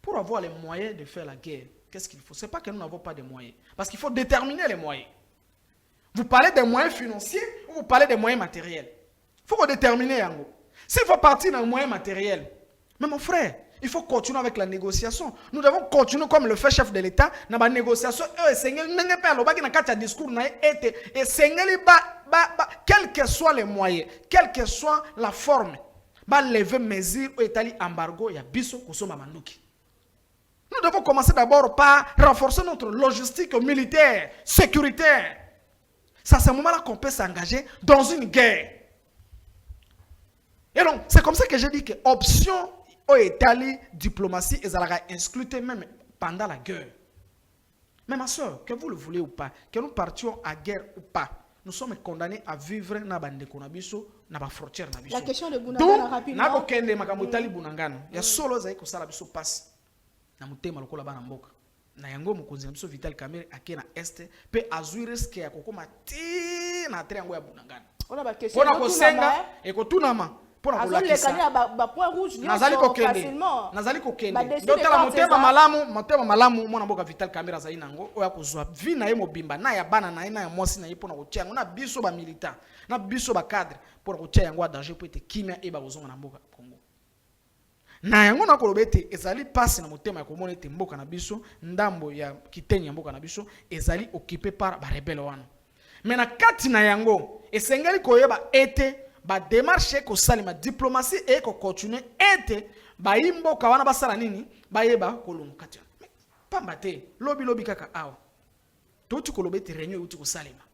pour avoir les moyens de faire la guerre, qu'est-ce qu'il faut? Ce n'est pas que nous n'avons pas de moyens. Parce qu'il faut déterminer les moyens. Vous parlez des moyens financiers ou vous parlez des moyens matériels? Il faut déterminer. S'il faut partir dans les moyens matériels, mais mon frère, il faut continuer avec la négociation. Nous devons continuer comme le fait chef de l'État dans la négociation. Quels que soient les moyens, quelle que soit la forme, lever mesures ou étaler embargo, il y a biso kusoma manduki. Nous devons commencer d'abord par renforcer notre logistique militaire, sécuritaire. C'est à ce moment-là qu'on peut s'engager dans une guerre. Et donc, c'est comme ça que j'ai dit que option au Italie, diplomatie, et ça l'a exclué même pendant la guerre. Mais ma soeur, que vous le voulez ou pas, que nous partions à guerre ou pas, nous sommes condamnés à vivre dans la frontière. La question de Bunangana rapidement. Il y a solo qui ont passe. Na mutema lokola bana mboka na yango mukonzi na biso Vital Kamerhe akena este pe azui risque ya kokoma ti na triangle ya Bunangana. On ba question ko senga e ko tunama pona ko lakisa ba point rouge nazali kokende dotala mutema malamu mwana mboka Vital Kamerhe azali nango oya kozwa vi na ye mobimba na ya bana na ye na ya mwasi na ye pona ko tia na biso ba militant na biso ba cadre pona ko tia yango danger po ete kimia e ba kozonga na mboka Kongo. Na yango na kolobete ezali passe na motema ya komona ete mboka na biso ndambo ya kiteni ya mboka na biso ezali occupé par ba rebelle wana. Mais na kati na yango esengeli koyeba ete ba démarche ko salima diplomatie e ko continuer ete ba imboka wana basala nini ba yeba kolongo kati. Pamba te lobi kaka awa. Toti kolobete réunion uti ko salima.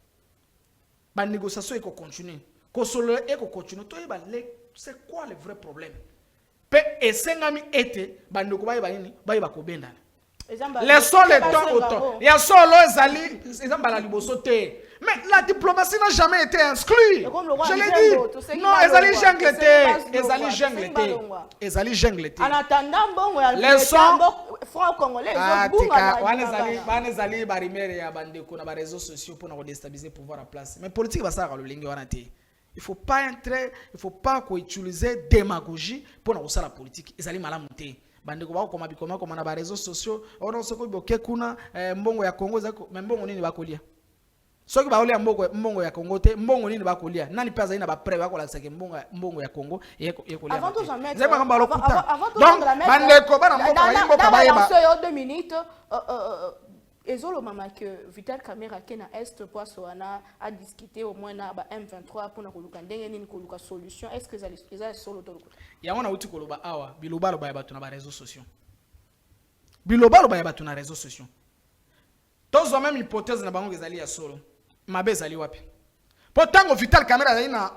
Ba négociation e ko continuer. Ko solo e ko continuer to yeba c'est quoi le vrai problème? Pe esengami ete bandeko bayeba nini bayeba kobendana. Laissons le temps au temps. Il y a solo ezali ezambala liboso te. Mais la diplomatie n'a jamais été exclue. Je l'ai dit. Non, ezali jungle te. En attendant bon laissons front congolais ezali barimere ya bandeko na ba réseaux sociaux pour na déstabiliser pouvoir à place. Mais politique va ça le lingi wana te. Il faut pas utiliser démagogie pour nous faire la politique. Ils allaient mal monter. Bandeko ba ko mabikoma comme na ba réseaux sociaux. On se ko boke kuna mbongo ya Congo zako mbongo nini bakolia. Soki ba olia mbongo ya Congo te mbongo nini bakolia. Nani pesa ina ba prêt ba ko la seke mbongo ya Congo yekolia. Avant de jamais. Donc bandeko ba na mboka ba yeba. 2 minutes. Ezolo mama que Vital Kamerhe kena est poisson a discuté au moins na ba M23 pour na koluka ndenge nini koluka solution. Est-ce que ça solo to luka ya wana uti koloba awa bilobalo ba yabatu na ba réseaux sociaux. Bilobalo ba yabatu na réseaux sociaux. Tozo même hypothèse na bango ezali ya solo. Mabe ezali wapi? Potango Vital Kamerhe azali na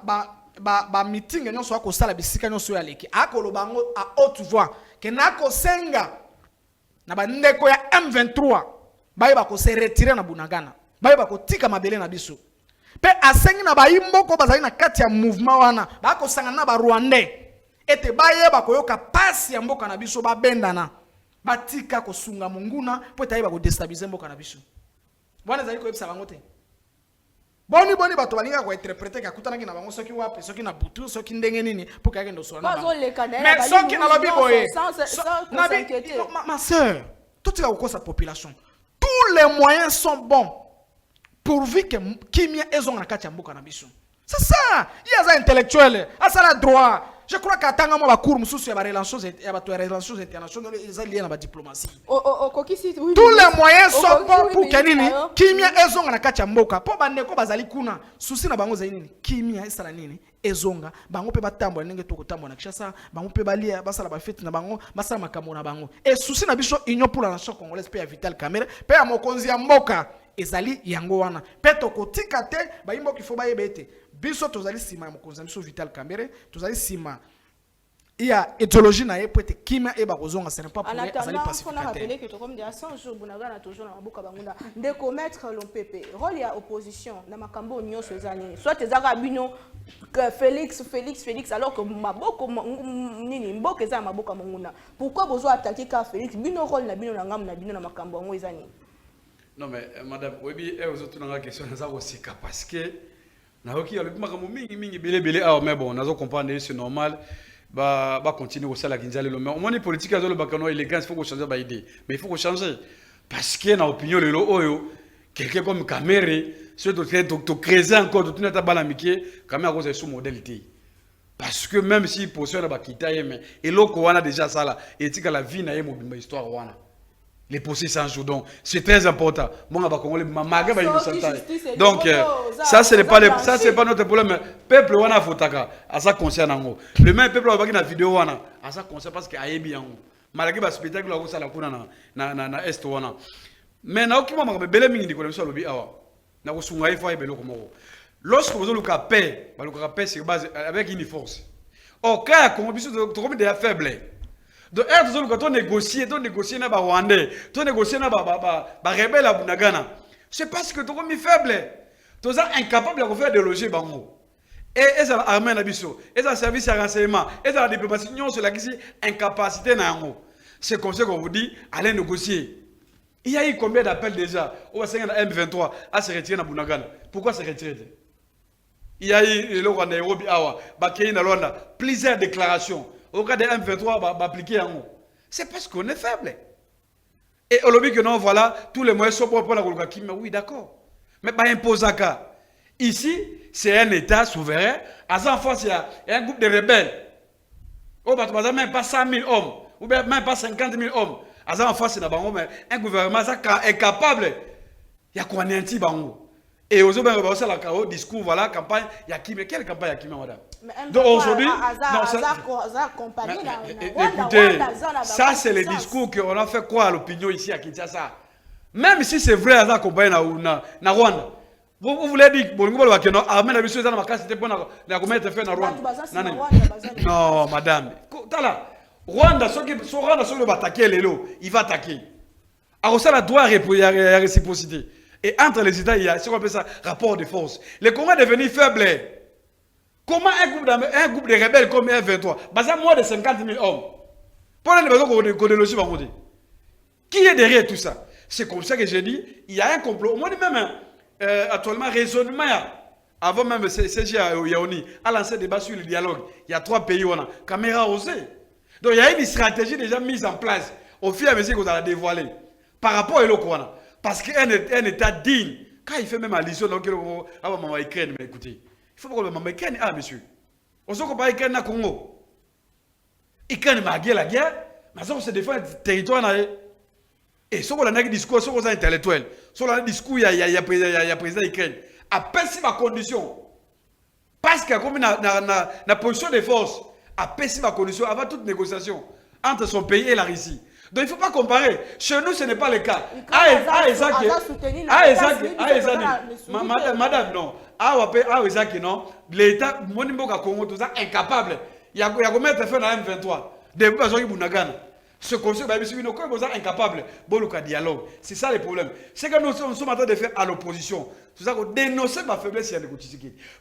ba meeting nyonso akosala bisika nyonso ya leki. Akoloba ngo a haute voix ke na kosenga na ba ndeko ya M23 bayeba ko se retirer na Bunagana bayeba ko tika mabele na biso pe asengi na bayimboko bazali na kati ya mouvement wana ba ko sanga na ba Rwandais ete bayeba ko yoka pasi ya mboka na biso ba bendana batika ko sunga munguna po tayeba ko déstabiliser mboka na biso bwana zali ko yebisa bango te boni bato balinga ko interpréter ka kutana kina bango soki wapi soki na butu soki ndenge nini pour ka kendo sona mais soki na lobi boye ma sœur tout est au sa population tous les moyens sont bons pourvu que kimia ezonga na kati ya mboka na biso c'est ça il y a ça intellectuel à ça la droit je crois qu'atanga mo ba cours mususu ya ba relations internationales ils liés na ba diplomatie tous les moyens sont bons pour que nini kimia ezonga na kati ya mboka po bandeko bazali kuna susi na bango zali nini kimia esala nini ezonga bango pe batambo ndenge to kotambo na Kinshasa bango pe balia basala ba fête na bango basala makambo na bango et susi na biso union pour la nation congolaise pe ya Vital Kamerhe pe ya mokonzi ya mboka ezali yango wana pe to kotika te ba imbo kifo ba yebete biso tozali sima ya mokonzi biso Vital Kamerhe tozali sima ya idéologie na ye peut être kima e ba kozonga ce n'est pas pour azali pacificateur. On a rappelé que comme des 100 jours Bunagana toujours na maboka bangunda de commettre l'OPP rôle ya opposition na makambo nyonso ezali soit ezaka bino Félix alors que maboko nini mboka eza maboka manguna pourquoi bozo attaquer ka Félix bino rôle na bino na ngam na bino na makambo ngo ezani. Non mais madame Webi aux autres na question na za osika parce que na hoki ya makambo mingi belé mais bon nazo comprendre c'est normal. Bah continuer au salaire kinzali lo mais au moins les politiques azolo bakano élégance il faut qu'on change ba idée mais il faut qu'on changer parce que na opinion le oyo quelqu'un comme Kamerhe ce to creuser encore to tunata bala mikie Kamerhe cause sous modalité parce que même si position na bakita mais eloko wana déjà ça là etika la vie na ye mobimba histoire wana les procès sans jour donc c'est très important bon ba congolais mamaga ba innocenta donc ça ce n'est pas ça c'est pas notre problème peuple wana fotaka à ça concerne ngo le même peuple ba na vidéo wana à ça concerne parce que ayebi yango malaki ba spectacle ko sala kuna na est wana mais na okima maka bele mingi ndiko leso lobi awa na ko sunga ifo ayebelo ko moko lorsque vous luka paix ba luka paix sur base avec une force au cas comme biso to comme des faibles. Donc, quand on négocie na ba Rwandais, on négocie na ba rebelle à Bunagana. C'est parce que tu es faible. Tu es incapable de faire des loger bango. Et ça l'armée na biso, et ça service à renseignement, et ça la diplomatie non sur la incapacité na yango. C'est comme ça qu'on vous dit allez négocier. Il y a eu combien d'appels déjà au M23 à se retirer na Bunagana. Pourquoi se retirer? Il y a eu le Rwanda Nairobi awa, Bakei na Rwanda, plusieurs déclarations. Au cas de M23, va appliquer un mot. C'est parce qu'on est faible. Et au lobby que non, voilà, tous les moyens sont pour la Golgaki. Mais oui, d'accord. Mais pas imposer ça. Ici, c'est un État souverain. À ça, en face, il y a un groupe de rebelles. Oh, bah, même pas 100 000 hommes. Ou bien même pas 50 000 hommes. À ça, en face, il y a un gouvernement qui est capable. Il y a quoi, un petit bango. Et aux autres, on va faire discours, voilà, campagne. Il y a qui, mais quelle campagne il y a qui, madame? Donc aujourd'hui, écoutez, ça c'est le discours qu'on a fait croire à l'opinion ici à Kinshasa. Même si c'est vrai, Azar campagne na Rwanda. Vous voulez dire, bon, vous voulez dire, armée na biso dans ma case, c'était pour na commettre fait na Rwanda. Non, madame. Tala, Rwanda, ceux qui vont attaquer les lots, il va attaquer. Alors ça, la droit à réciprocité. Et entre les États, il y a ce qu'on appelle ça rapport de force. Les Congolais sont devenus faibles. Comment un groupe de rebelles comme M23, basé moins de 50 000 hommes, pour les besoins qu'on déloge par côté. Qui est derrière tout ça? C'est comme ça que j'ai dit, il y a un complot. Moi, même actuellement, raisonnement, avant même CG Yaoni, à lancer des débats sur le dialogue, il y a 3 pays, on a caméra osée. Donc il y a une stratégie déjà mise en place au fur et à mesure qu'on a dévoilé par rapport à l'Okwana. Parce qu'un État digne, quand il fait même allusion, donc il va maman Ukraine, mais écoutez, il faut pas que maman Ukraine, ah monsieur, on se compare Ukraine à Congo. Ukraine m'a la guerre, mais ça on se défend le territoire. Et ce qu'on a un discours, ce qu'on a intellectuel, ce qu'on a un discours, il y a président Ukraine, à pessimer condition. Parce que comme la position des forces, à pessimer condition avant toute négociation entre son pays et la Russie. Donc il ne faut pas comparer. Chez nous, ce n'est pas le cas. Madame, non. Non. L'État, mon Congo, tout ça, incapable. Il y a combien de fait dans M23 des personnes qui Bunagana. Ce conseil, nous incapable. Bon, le dialogue. C'est ça le problème. C'est que nous sommes en train de faire à l'opposition. C'est ça qu'on dénonce ma faiblesse.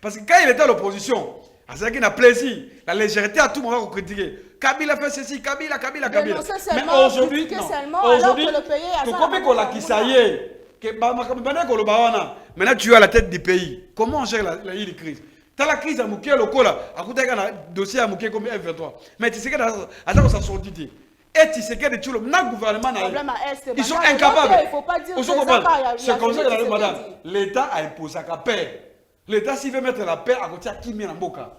Parce que quand il était à l'opposition, c'est ça qui a plaisir, la légèreté à tout moment qu'on critiquer. Kabila fait ceci, Kabila. Mais aujourd'hui, non. Aujourd'hui, tout comme qu'on l'a qui ça y est, maintenant tu es à la tête du pays. Comment on gère la crise? Tu as la crise à Mouké, le Kola, à côté d'un dossier à Mouké comme F23. Mais tu sais que ça sorti. Et tu sais que tout le gouvernement, ils sont incapables. C'est comme ça que madame, l'État a imposé sa paix. L'État, s'il veut mettre la paix à côté de qui met en boca.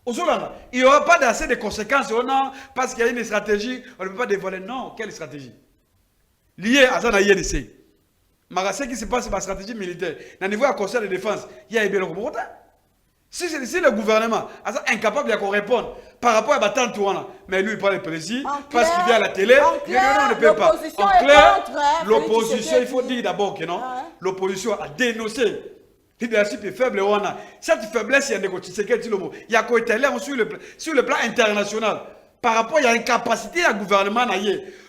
Il n'y aura pas assez de conséquences parce qu'il y a une stratégie, on ne peut pas dévoiler. Non, quelle stratégie? Liée à ça, il y a INC. Mais ce qui se passe, c'est ma stratégie militaire. Dans le niveau du conseil de défense, il y a bien le gouvernement. Si le gouvernement est incapable de répondre par rapport à Batan Touana, mais lui il parle de plaisir parce qu'il vient à la télé, on ne peut pas. En clair, l'opposition, il faut dire d'abord que non, l'opposition a dénoncé le leadership est faible. Cette faiblesse, il y a négocié, il y a côté sur le plan international. Par rapport à l'incapacité du gouvernement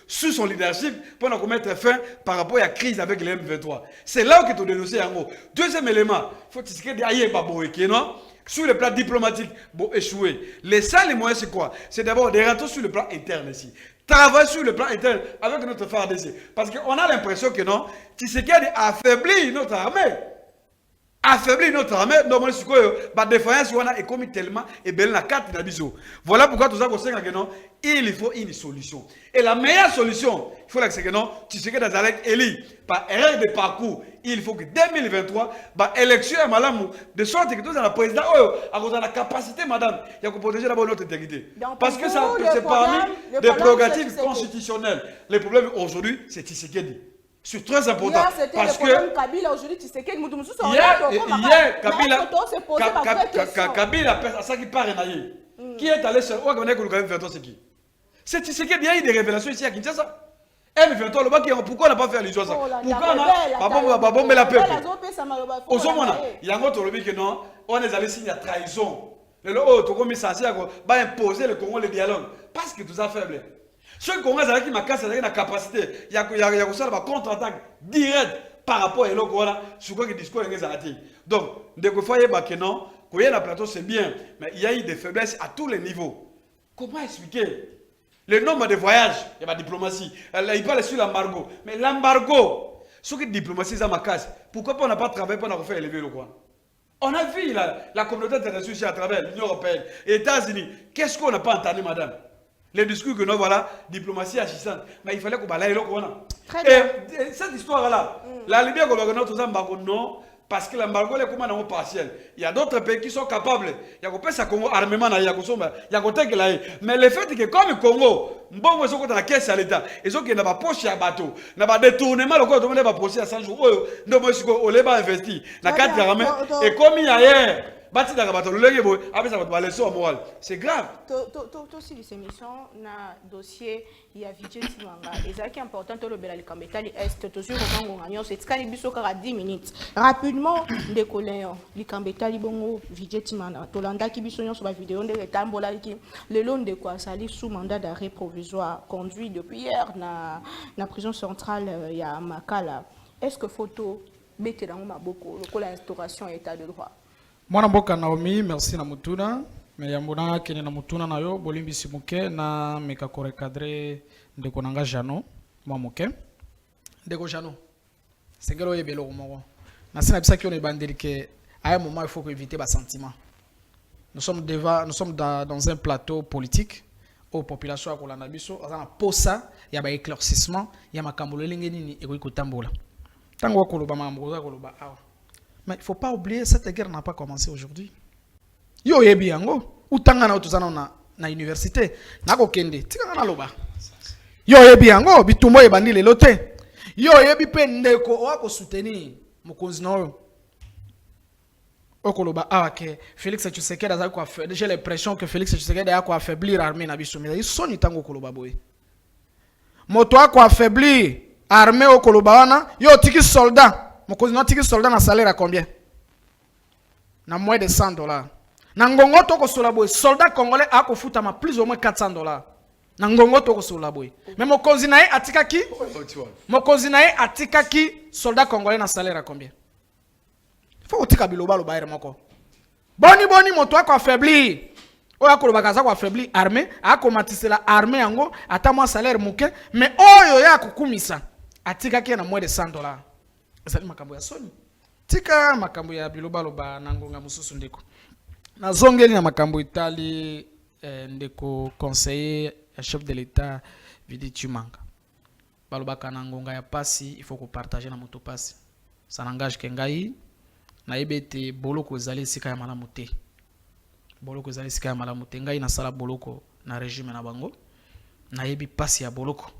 sur son leadership pour mettre fin par rapport à la crise avec les M23. C'est là que tu as dénoncé en gros. Deuxième élément, il faut que non? Sur le plan diplomatique, pour échouer. Les seuls moyens, c'est quoi? C'est d'abord des retours sur le plan interne ici. Travailler sur le plan interne avec notre FARDC. Parce qu'on a l'impression que non, Tshisekedi a affaibli notre armée. Normalement, la défaillance est commis tellement et belle la carte d'Abiso. Voilà pourquoi tout ça, il faut une solution. Et la meilleure solution, il faut que non, Tshisekedi d'Azalek élu par erreur de parcours. Il faut que 2023, l'élection est malade, de sorte que tout le président a la capacité, madame, de protéger d'abord notre intégrité. Parce que c'est parmi les prérogatives constitutionnelles. Le problème aujourd'hui, c'est Tshisekedi. C'est très important. Parce que Kabila aujourd'hui, tu sais que Kabila, ça qui part qui est allé seul, c'est qui? C'est Tshisekedi, il y a eu des révélations ici à Kinshasa. M23, pourquoi on n'a pas fait allusion à ça? Pourquoi on n'a pas bombé la peuple? Au moment, il y a un autre lobby que non, on est allé signer la trahison. Le Togomi Sassi va imposer le Congo le dialogue. Parce que tout ça faible. Ceux qui ont la capacité, il y a une contre-attaque directe par rapport à l'autre, sur quoi le discours est arrêté. Donc, dès que vous voyez que non, qu'il y a la plateau, c'est bien, mais il y a eu des faiblesses à tous les niveaux. Comment expliquer? Le nombre de voyages, il y a la diplomatie. Il parle sur l'embargo. Mais l'embargo, ce qui est diplomatie, c'est ma casse. Pourquoi on n'a pas travaillé pour faire élever le coin? On a vu la communauté internationale à travers l'Union européenne, les États-Unis. Qu'est-ce qu'on n'a pas entendu, madame? Les discours que nous, voilà, diplomatie assistante. Mais il fallait qu'on balaye le coin. Et cette histoire-là, la Libye, non, parce que l'embargo est comme un partiel. Il y a d'autres pays qui sont capables. Il y a des pays qui ont armement, il y a des pays. Mais le fait que comme le Congo, bon, ils sont dans la caisse à l'État, ils ont pas poche à bateau, n'a pas détournement, le corps n'a pas poché à 100 jours. Nous, on les va investir. La carte d'armée. Et comme il y a hier, c'est grave. Aussi, les émissions, na dossier, il y a Vijay Timanga. Et ce qui est important, le Belal Kambetali Est, toujours au Gagnon, c'est qu'il y a 10 minutes. Rapidement, les collègues, les Kambetali Bongo, Vijay Timanga, Tolanda qui bisogno sur la vidéo, de Tambola qui, le long de quoi, ça sous mandat d'arrêt provisoire conduit depuis hier dans la prison centrale, il y a Makala. Est-ce que photo, bête dans Maboko, l'instauration état de droit? Mwana mboka Naomi, merci na mutuna. Mais yambona kene na mutuna na yo, bolimbi simuke na meka kore cadre ndeko nanga Jano, mwa muke. Ndeko Jano. Sengelo yebelo moko. Na sina bisa ki on ebandeli ke à un moment il faut éviter bas sentiments. Nous sommes dans un plateau politique aux populations à kolanda biso, azana posa ya ba éclaircissement, ya makambo lelenge nini eko kotambola. Tango koloba mamboza koloba awa. Mais il ne faut pas oublier, cette guerre n'a pas commencé aujourd'hui. Yo yebi yango, utanga na utuzana na université, nako kende, tika na loba. Yo yebi yango, bitumbo ebandi lelo te. Yo yebi pe ndeko wako soutenir mokonzi na oyo. Okoloba awake Félix Tshisekedi azali ko affaiblir, j'ai l'impression que Félix Tshisekedi a ko affaiblir armée na biso, mais soni tango koloba boy. Moto a ko affaiblir armée okoloba wana, yo tiki soldat. Mon cousin tiki soldat na salaire à combien? Na moins de $100. Na ngongo toko solabo soldat congolais a ko futa ma plus ou moins $400. Na ngongo toko solabo. Mais mon cousin nae atika ki? Mon cousin nae atika ki soldat congolais na salaire à combien? Faut otika biloba lo baire moko. Boni moto a ko affaiblir. Oya ko bakaza ko affaiblir armée, a ko matise la armée yango ata mo salaire muke, mais oyo ya ko kumisa atika ki na moins de $100. ezali makambo ya soni tika makambo ya bilobaloba na ngonga mosusu ndeko nazongeli na makambo etali ndeko conseiller ya chef de l'état Vidi Chimanga balobaka na ngonga ya pasi il faut partager na moto pasi ça n'engage que ngai na ebete boloko ezali esika ya malamu te boloko ezali esika ya malamu te ngai nasala boloko na régime na bango na yebi pasi ya boloko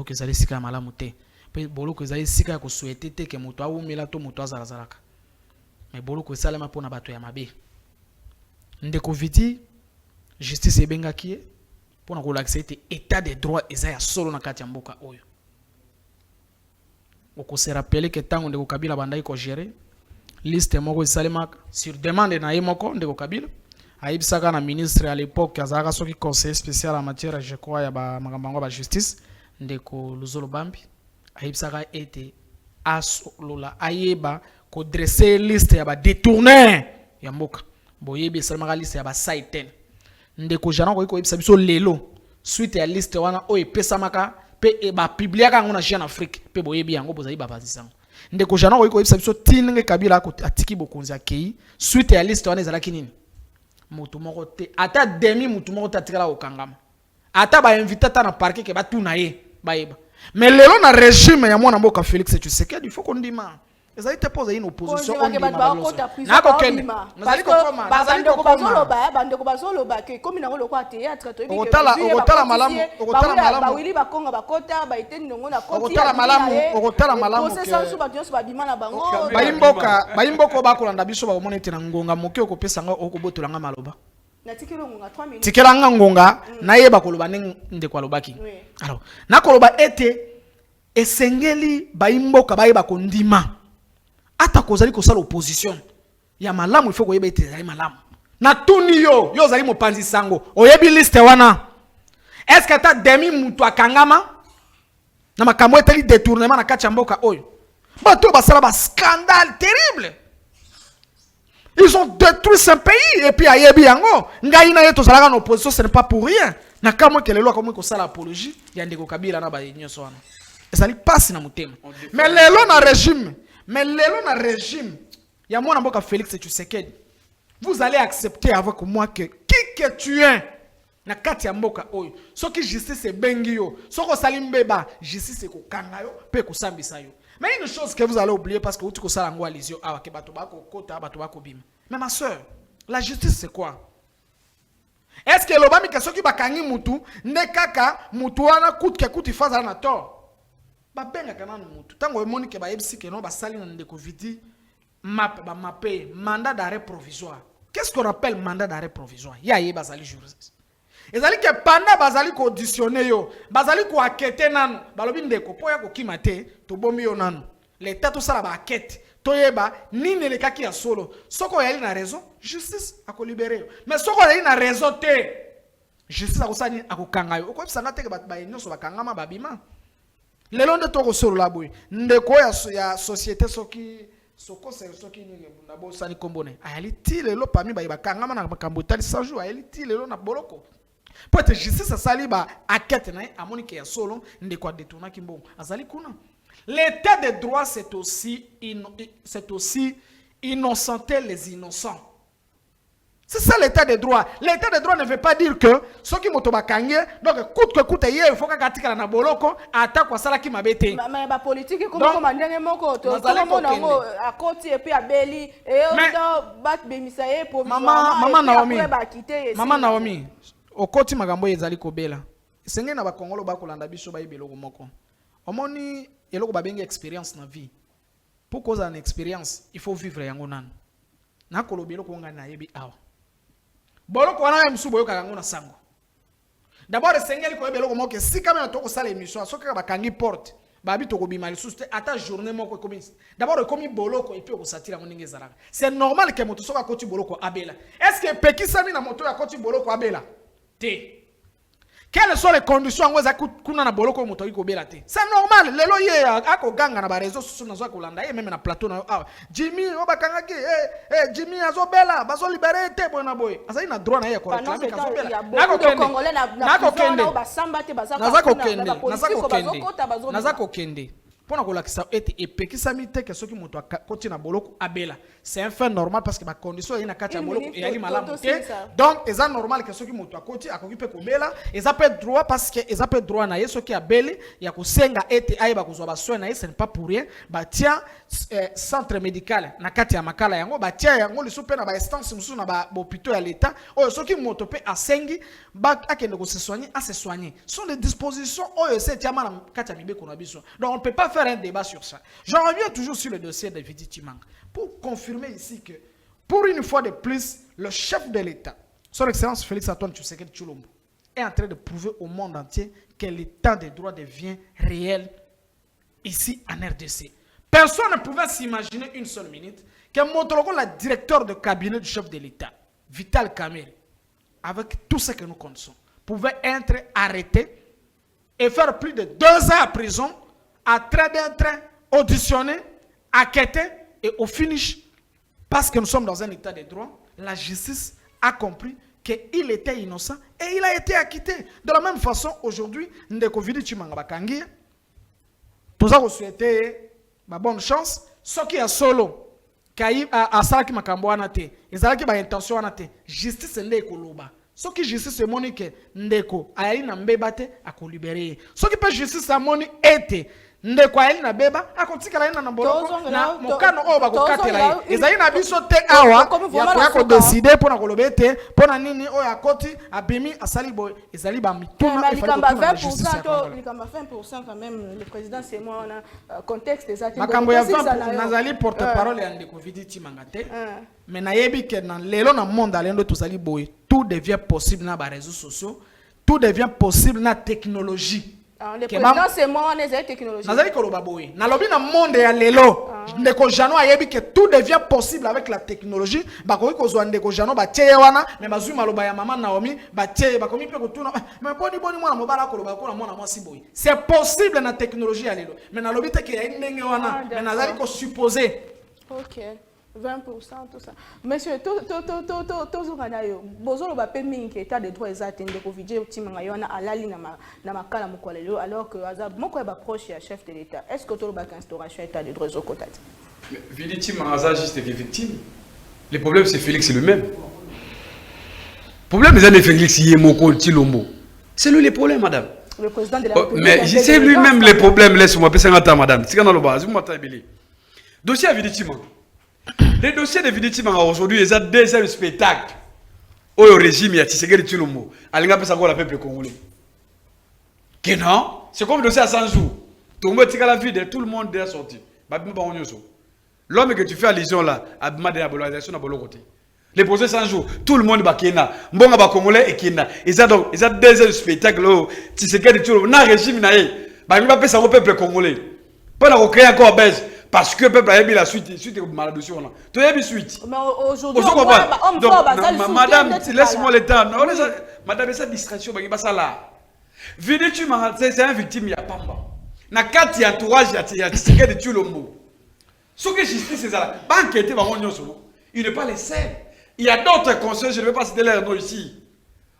ezali esika ya malamu te pe boloko ezali esika ya kosouhaite te ke moto awumela to moto azalazalaka mais boloko esalema mpona bato ya mabe ndeko Vidi justice ebengaki ye mpona kolakisa ete état de droit eza ya solo na kati ya mboka oyo okose rappeler ke ntango ndeko Kabila bandaki kogere liste moko esalemaka sur demande na ye moko ndeko Kabila ayebisaka na ministre à l'époque azalaka soki conseiller spécial en matière je crois ya makambo yango ya justice ndeko Luzolo Bambi ayebisaka ete asolola ayeba kodresse liste ya badétourneur ya mboka boyebi esalemaka liste ya basaiten ndeko jana koki koyebisa biso lelo suite ya liste wana oyo epesamaka mpe bapibliaka yango na Jeune Afrique mpe boyebi yango bozali babazisa yango ndeko jana koki koyebisa biso ndenge Kabila atiki bokonzi akei suite ya liste wana ezalaki nini moto moko te ata demi moto moko te atikala kokangama ata bainvite ata na parke ke batuna ye bayeba mais lelo na régime ya mwana mboka Félix Tshisekedi il faut kondima ezali te pose une opposition on dit nakokende nazali kokoma bandeko bazoloba ke komi nango lokwa théâtre to okotala malamu bawili bakonga bakota baiteni ndongo na koti okotala malamu procès so bato nyonso babima na bango bayimboka bakolanda biso bakomona ete na ngonga moke okopesanga okobotolanga maloba tikelanga ngonga nayeba koloba ndeko alobaki alors nakoloba ete esengeli bayimboka bayeba kondima ata kozali kosala opposition ya malamu il faut koyeba ete ezali malamu na tuni yo ozali mopanzi sango oyebi liste wana est-ce que ata demi mutu akangama na makambo etali détournement na kati ya mboka oyo bato basala ba scandale terrible. Ils ont détruit ce pays et puis ayebi yango ngai na ye tozalaka na opposition ce n'est pas pour rien na kamwe kelelo akomwe kosala apologie ya ndeko Kabila na ba nyonso wana ezali pasi na mutema mais lelo na régime ya mwana mboka Félix Tshisekedi vous allez accepter avec moi que qui que tu es na kati ya mboka oyo soki justice ebengi yo soko sali mbeba justice ekokanga yo pe kosambisa yo. Mais une chose que vous allez oublier parce que vous avez ça en les yeux, ah, que mais ma soeur, la justice c'est quoi? Est-ce que l'obami que ceux qui bakangi mutu ne kaka mutu wana coûte que coûte faza na tort? Ba benga kana mutu. Tango moni ke ba yebisi ke no ba sali na ndeko Vidi mappé mandat d'arrêt provisoire. Qu'est-ce qu'on appelle mandat d'arrêt provisoire? Ya ye bazali juriste. Ezali ke panda bazali ko auditionner yo, bazali ko akete nanu, balobi ndeko po ya ko kimate to bombi yo nanu. L'état tout ça la ba akete, to yeba nini le kaki ya solo. Soko yali na raison, justice ako libérer yo. Mais soko yali na raison te, justice ako sani ako kanga yo. Ko bisanga te ke ba nyonso ba kangama babima. Lelo nde to ko solo la boy. Ndeko ya société soki soko soki ni na bo sani kombone. Ayali ti lelo parmi ba kangama na makambo tali 100 jours, ayali ti lelo na boloko. Pour être justice sali ba akete na amoni ke ya solo ndeko détourna kimbongo azali kuna. L'état de droit c'est aussi innocenter les innocents. C'est ça l'état de droit. L'état de droit ne veut pas dire que ceux qui moto bakangé donc coûte que coûte hier il faut katika na boloko ata kwa sala ki mabete. Mais ba politique comme mandenge moko to comme ngo akoti et puis abeli et on bat bemisaye pour Maman Naomi okoti magambo ezali kobela esenge na bakongolo bakolanda biso bayebeloko moko omoni eloko babengi expérience na vie pour cause en expérience il faut vivre yango nanu na kolobelo ko ngana yebi awa boloko wana msubo yoka yango na sango d'abord esenge liko yebeloko moko si quand même to ko sala émission soki ka bakangi porte babi to ko bima lisuste ata journée moko komi d'abord komi boloko et puis ko satira ngo ninge zalaka c'est normal que moto soka koti boloko abela est-ce que pekisami na moto ya koti boloko abela? Quelles sont les conditions en kuna na boloko moto iko bela te? C'est normal. Lelo ye ako ganga na ba réseaux sociaux na zo kolanda ye même na plateau na Jimmy obakangaki Jimmy azo bela bazo libérer te bona boy. Azali na droit na ye ko réclamer kazo bela. Nako kende. Nazako kende. pona kolakisa ete epekisami te ke soki moto akoti na boloko abela. C'est un fait normal parce que ba condition ina kati ya boloko et ali malamu te. Donc eza normal ke soki moto akoti akoki pe kobela, eza pe droit parce que eza pe droit na ye soki abeli ya kosenga ete ayeba kozwa ba soin na ye, ce n'est pas pour rien. Ba tia centre médical na kati ya makala yango, ba tia yango liso pe na ba instance musu na ba hôpitaux ya l'état. Oyo soki moto pe asengi ba akende ko se soigner, à se soigner. Sont des dispositions oyo se tia na kati ya mibeko na biso. Donc on ne peut pas faire un débat sur ça. Je reviens toujours sur le dossier de Vidi Tshimanga pour confirmer ici que, pour une fois de plus, le chef de l'État, son Excellence Félix Antoine Tshisekedi Tshilombo, est en train de prouver au monde entier que l'état des droits devient réel ici en RDC. Personne ne pouvait s'imaginer une seule minute que Montologo, le directeur de cabinet du chef de l'État, Vital Kamerhe, avec tout ce que nous connaissons, pouvait être arrêté et faire plus de 2 ans en prison, à train d'un train, auditionné, enquêté, et au finish, parce que nous sommes dans un état de droit, la justice a compris qu'il était innocent et il a été acquitté. De la même façon, aujourd'hui, Ndeko Vidi Tshimanga bakangi, tous avons souhaité bonne chance. Ce qui est solo, à Salaki Makambo anate, ils ont ba intention anate, justice ndeko loba. Ce qui justice est monique Ndeko, ayali na mbebate à libérer. Ce qui peut justice à moni était ndeko ayali na beba akotika la ina na boloko na mokano o bakokatela ye ezali na biso te awa ya ko décider pona kolobete pona nini o yakoti abimi asali boy ezali ba mituna il fallait que 20% quand même le président c'est moi on a contexte exact makambo ya 20 nazali porte-parole ya Ndeko Vidi Tshimanga te mais nayebi que dans lelo na monde alendo tozali boy tout devient possible na ba réseaux sociaux, tout devient possible na technologie. Le président c'est moi on est technologie. Nazali koloba boy. Na lobi na monde ya lelo. Ndeko Jano ayebi que tout devient possible avec la technologie. Bakoki kozwa Ndeko Jano ba tie wana mais bazui maloba ya mama Naomi ba tie bakomi pe kotuna mais boni mwana mobala koloba ko na mwana mwasi boy. C'est possible na technologie ya lelo. Mais na lobi te ke ya ndenge wana mais nazali ko supposer. OK. 20% tout ça. Monsieur, tout bozo ba pe mingi état de droit exact Ndeko Vidi Tshimanga yona alali na makala mokolelo alors que azab moko ba proche ya chef de l'état. Est-ce que to ba instauration état de droit zokotati? Vidi Tshimanga a juste été victime. Le problème c'est Félix lui-même. Le problème c'est Félix Yemoko Tshilombo. C'est lui le problème madame. Le président de la République. Mais c'est lui-même le problème laisse-moi passer un temps madame. C'est quand on le base, vous m'attendez. Dossier à Vidi Tshimanga. Les dossiers de Vidi Tshimanga aujourd'hui, ils ont deuxième spectacle. Au régime, il y a Tshisekedi Tshilombo. Alinga pesa ko la peuple congolais. Que non? C'est comme le dossier à 100 jours. Tout le monde tire la vie de tout le monde est sorti. L'homme que tu fais allusion là, a demandé la polarisation à bon côté. Les procès 100 jours, tout le monde va kena. Mbonga ba congolais et kena. Ils ont deuxième spectacle. Tshisekedi Tshilombo. Na régime na ye. Balinga pesa ko peuple congolais. Pas na créer encore base. Parce que le peuple a eu la suite de maladie. Tu as eu la suite. Mais aujourd'hui, madame, laisse-moi le temps. Madame, cette distraction, Vidi Tshimanga, c'est un victime, il y a Pamba. Na kati ya entourage, il y a Tshisekedi Tshilombo. Ce que justice est là, il n'est pas le seul. Il y a d'autres conseils, je ne vais pas citer leur nom ici.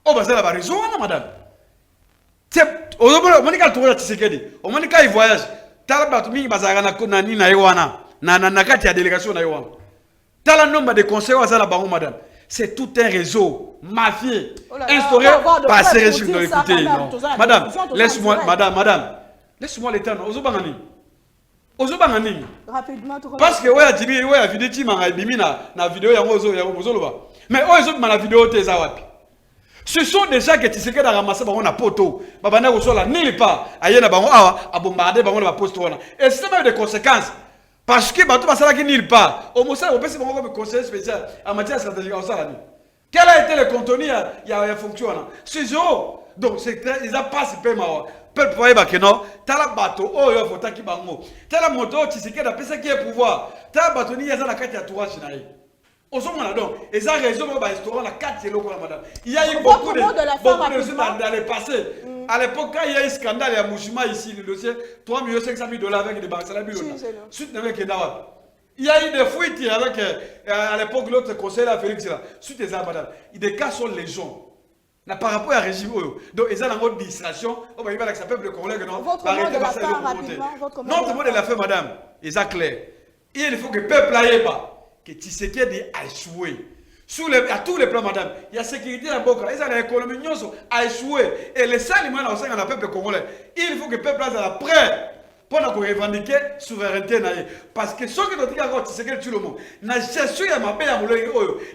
Oh, bah, c'est la raison, madame. On a qu'à trouver Tshisekedi. On a qu'à y voyage. Tala batu mingi bazaka na nini na yewana na kati ya délégation na yewana. Tala nombre de conseillers wasala bango madame. C'est tout un réseau mafieux instauré par ces régimes de l'écouter. Madame, laisse-moi madame. Laisse-moi le temps. Ozobanga nini? Rapidement parce que ouais dibi ouais Vidi Tshimanga bimi na vidéo yango ozoloba. Mais ozo na vidéo te za wapi? Ce sont des gens qui Tshisekedi a ramassé bango na poto. Babana kosola nulle part. Ayena bango awa a bombardé bango na poste wana. Et c'est même des conséquences. Parce que bato basala ki nulle part. Au Moussa on peut se bango comme conseiller spécial en matière stratégique en ça. Quel a été le contenu il y a fonction là? C'est zéro. Donc c'est ils a pas ce mawa. Peuple voyez ba que non, tala bato oyo fotaki bango. Tala moto Tshisekedi a pesa qui est pouvoir. Tala bato ni yaza na kati ya tourage na ye. Donc, ils ont raison de restaurant la 4 madame. Il y a eu beaucoup de choses dans le passé. À l'époque, quand il y a eu un scandale, il y a Mouchima ici, le dossier, 3 500 000 $ avec des banques. Il y a eu des fuites avec, à l'époque, l'autre conseiller, Félix, suite à ça, madame. Des cas sont légion. par rapport à régime. Donc, ils ont une autre distraction. On va y aller avec peuple congolais. Votre mot de la fin, rapidement. Notre mot de la fin, madame, ils ont clair. Il faut que le peuple aille pas. Que Tshisekedi a échoué. À tous les plans, madame, il y a sécurité à Boka, il y a l'économie a échoué. Et les seuls moyens au sein du peuple congolais, il faut que le peuple soit prêt pour revendiquer la souveraineté. Parce que ceux qui ont dit que Tshisekedi tout le monde, la gestion de ma paix,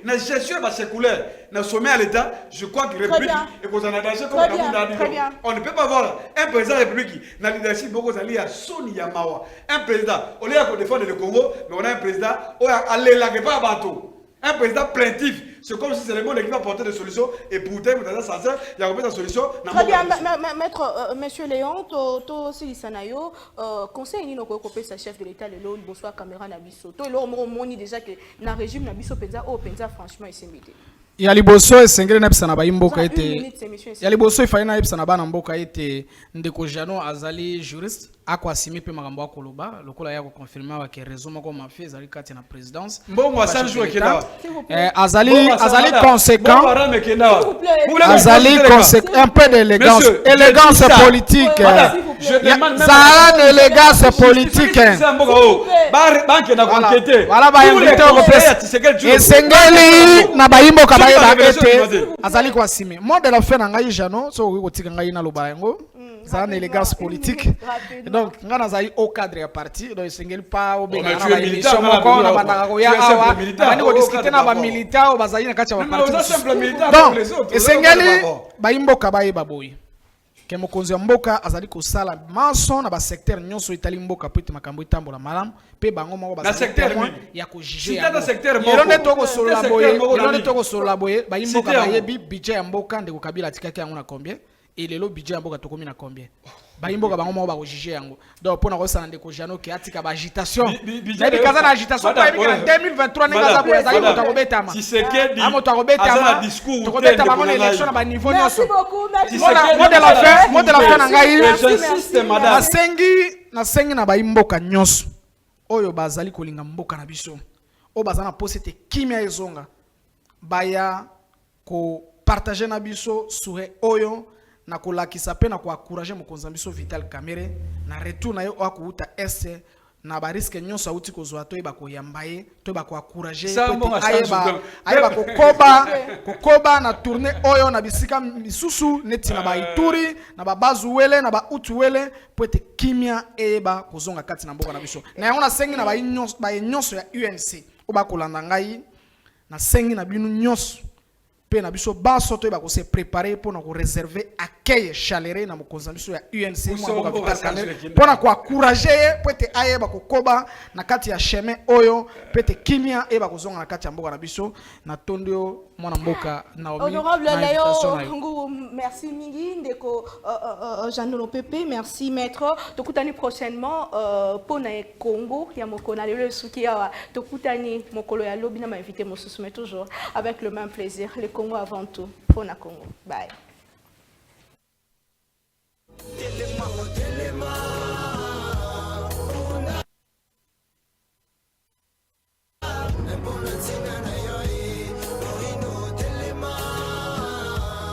la gestion de ma séculaire, le sommet à l'État, je crois que la République est en danger comme on ne peut pas voir un président de la République qui a leadership beaucoup à Soni Yamawa. Un président, au lieu de défendre le Congo, mais on a un président qui a l'air pas bateau. Un président plaintif, c'est comme si c'est le monde qui va porter des solutions et pourtant, vous avez ça, il y a des solutions. Très bien, maître, monsieur Léon, to Silisanayo, conseil ni noko kopé sa chef de l'État le long bonsoir caméra nabiso. To lo moni déjà que na régime nabiso penza franchement isemité. Il y a les bosso et sengre na bisana ba imboka ete. Il y a les bosso il fallait na bisana ba na mboka ete ndeko Jano azali juriste akwa simi pe makambo akoloba lokola ya ko confirmer que raison moko mafia azali kati na présidence. Mbongo asanjou ekela. Azali conséquent. Azali conséquent un peu d'élégance. Élégance politique. Je demande même élégance politique. Voilà ba invité au représentant. Et sengeli na ba imboka azali kwa simi moi de la fin na ngai Jano so ko tika ngai na loba yango ça une élégance politique donc nga nazali au cadre ya parti donc sengeli pas obenga na ba émission moko na bandaka ko ya awa bani ko discuter na ba militaire bazali na kati ya parti donc sengeli ba imboka ba yeba boy ke mokonzi ya mboka azali kosala maso na ba secteur nyonso itali mboka pete makambo itambola malamu pe bango moko ba secteur ya ko juger ya secteur moko elonde toko solo boye ba imboka ba yebi budget ya mboka ndeko Kabila tikaki yango na combien et lelo budget ya mboka tokomi na combien ba imboka bango moko ba ko juger yango donc pona ko sala ndeko Jano ke atika ba agitation na bikaza na agitation pa yebi na 2023 nenga za boye zali moto akobetama Tshisekedi moto akobetama tokobeta bango na élection na ba niveau nyonso modèle la fin na ngai nasengi na ba imboka nyonso oyo bazali kolinga mboka na biso oyo bazana poste te kimia ezonga baya ko partager na biso sure oyo na kolakisa pe na ko encourager mokonzi biso Vital Kamerhe na retour na yo akuuta este na ba risque nyonso auti kozwa to ba ko yambaye to ba ko encourager ayeba kokoba na tourner oyo na bisika misusu neti na ba Ituri na ba Bazuwele na ba Utuwele poete kimia eba kozonga kati na mboka na biso na yango na sengi na ba nyonso ya UNC oba kolanda ngai na sengi na binu nyonso pe na biso baso to ba ko se préparer pour na ko réserver accueil chaleureux na mokonzi biso ya UNC mwa Vital Kamerhe pour na ko encourager poete ayeba kokoba na kati ya chemin oyo pete kimia eba kozonga na kati ya mboka na biso na tondio mwana mboka Naomi. Honorable Léo, merci mingi ndeko Jano Pepe, merci maître. Tokutani prochainement pour na Congo ya mokona le suki ya tokutani mokolo ya lobi na ma invité mosusu mais toujours avec le même plaisir. Le Congo avant tout. Pour na Congo. Bye.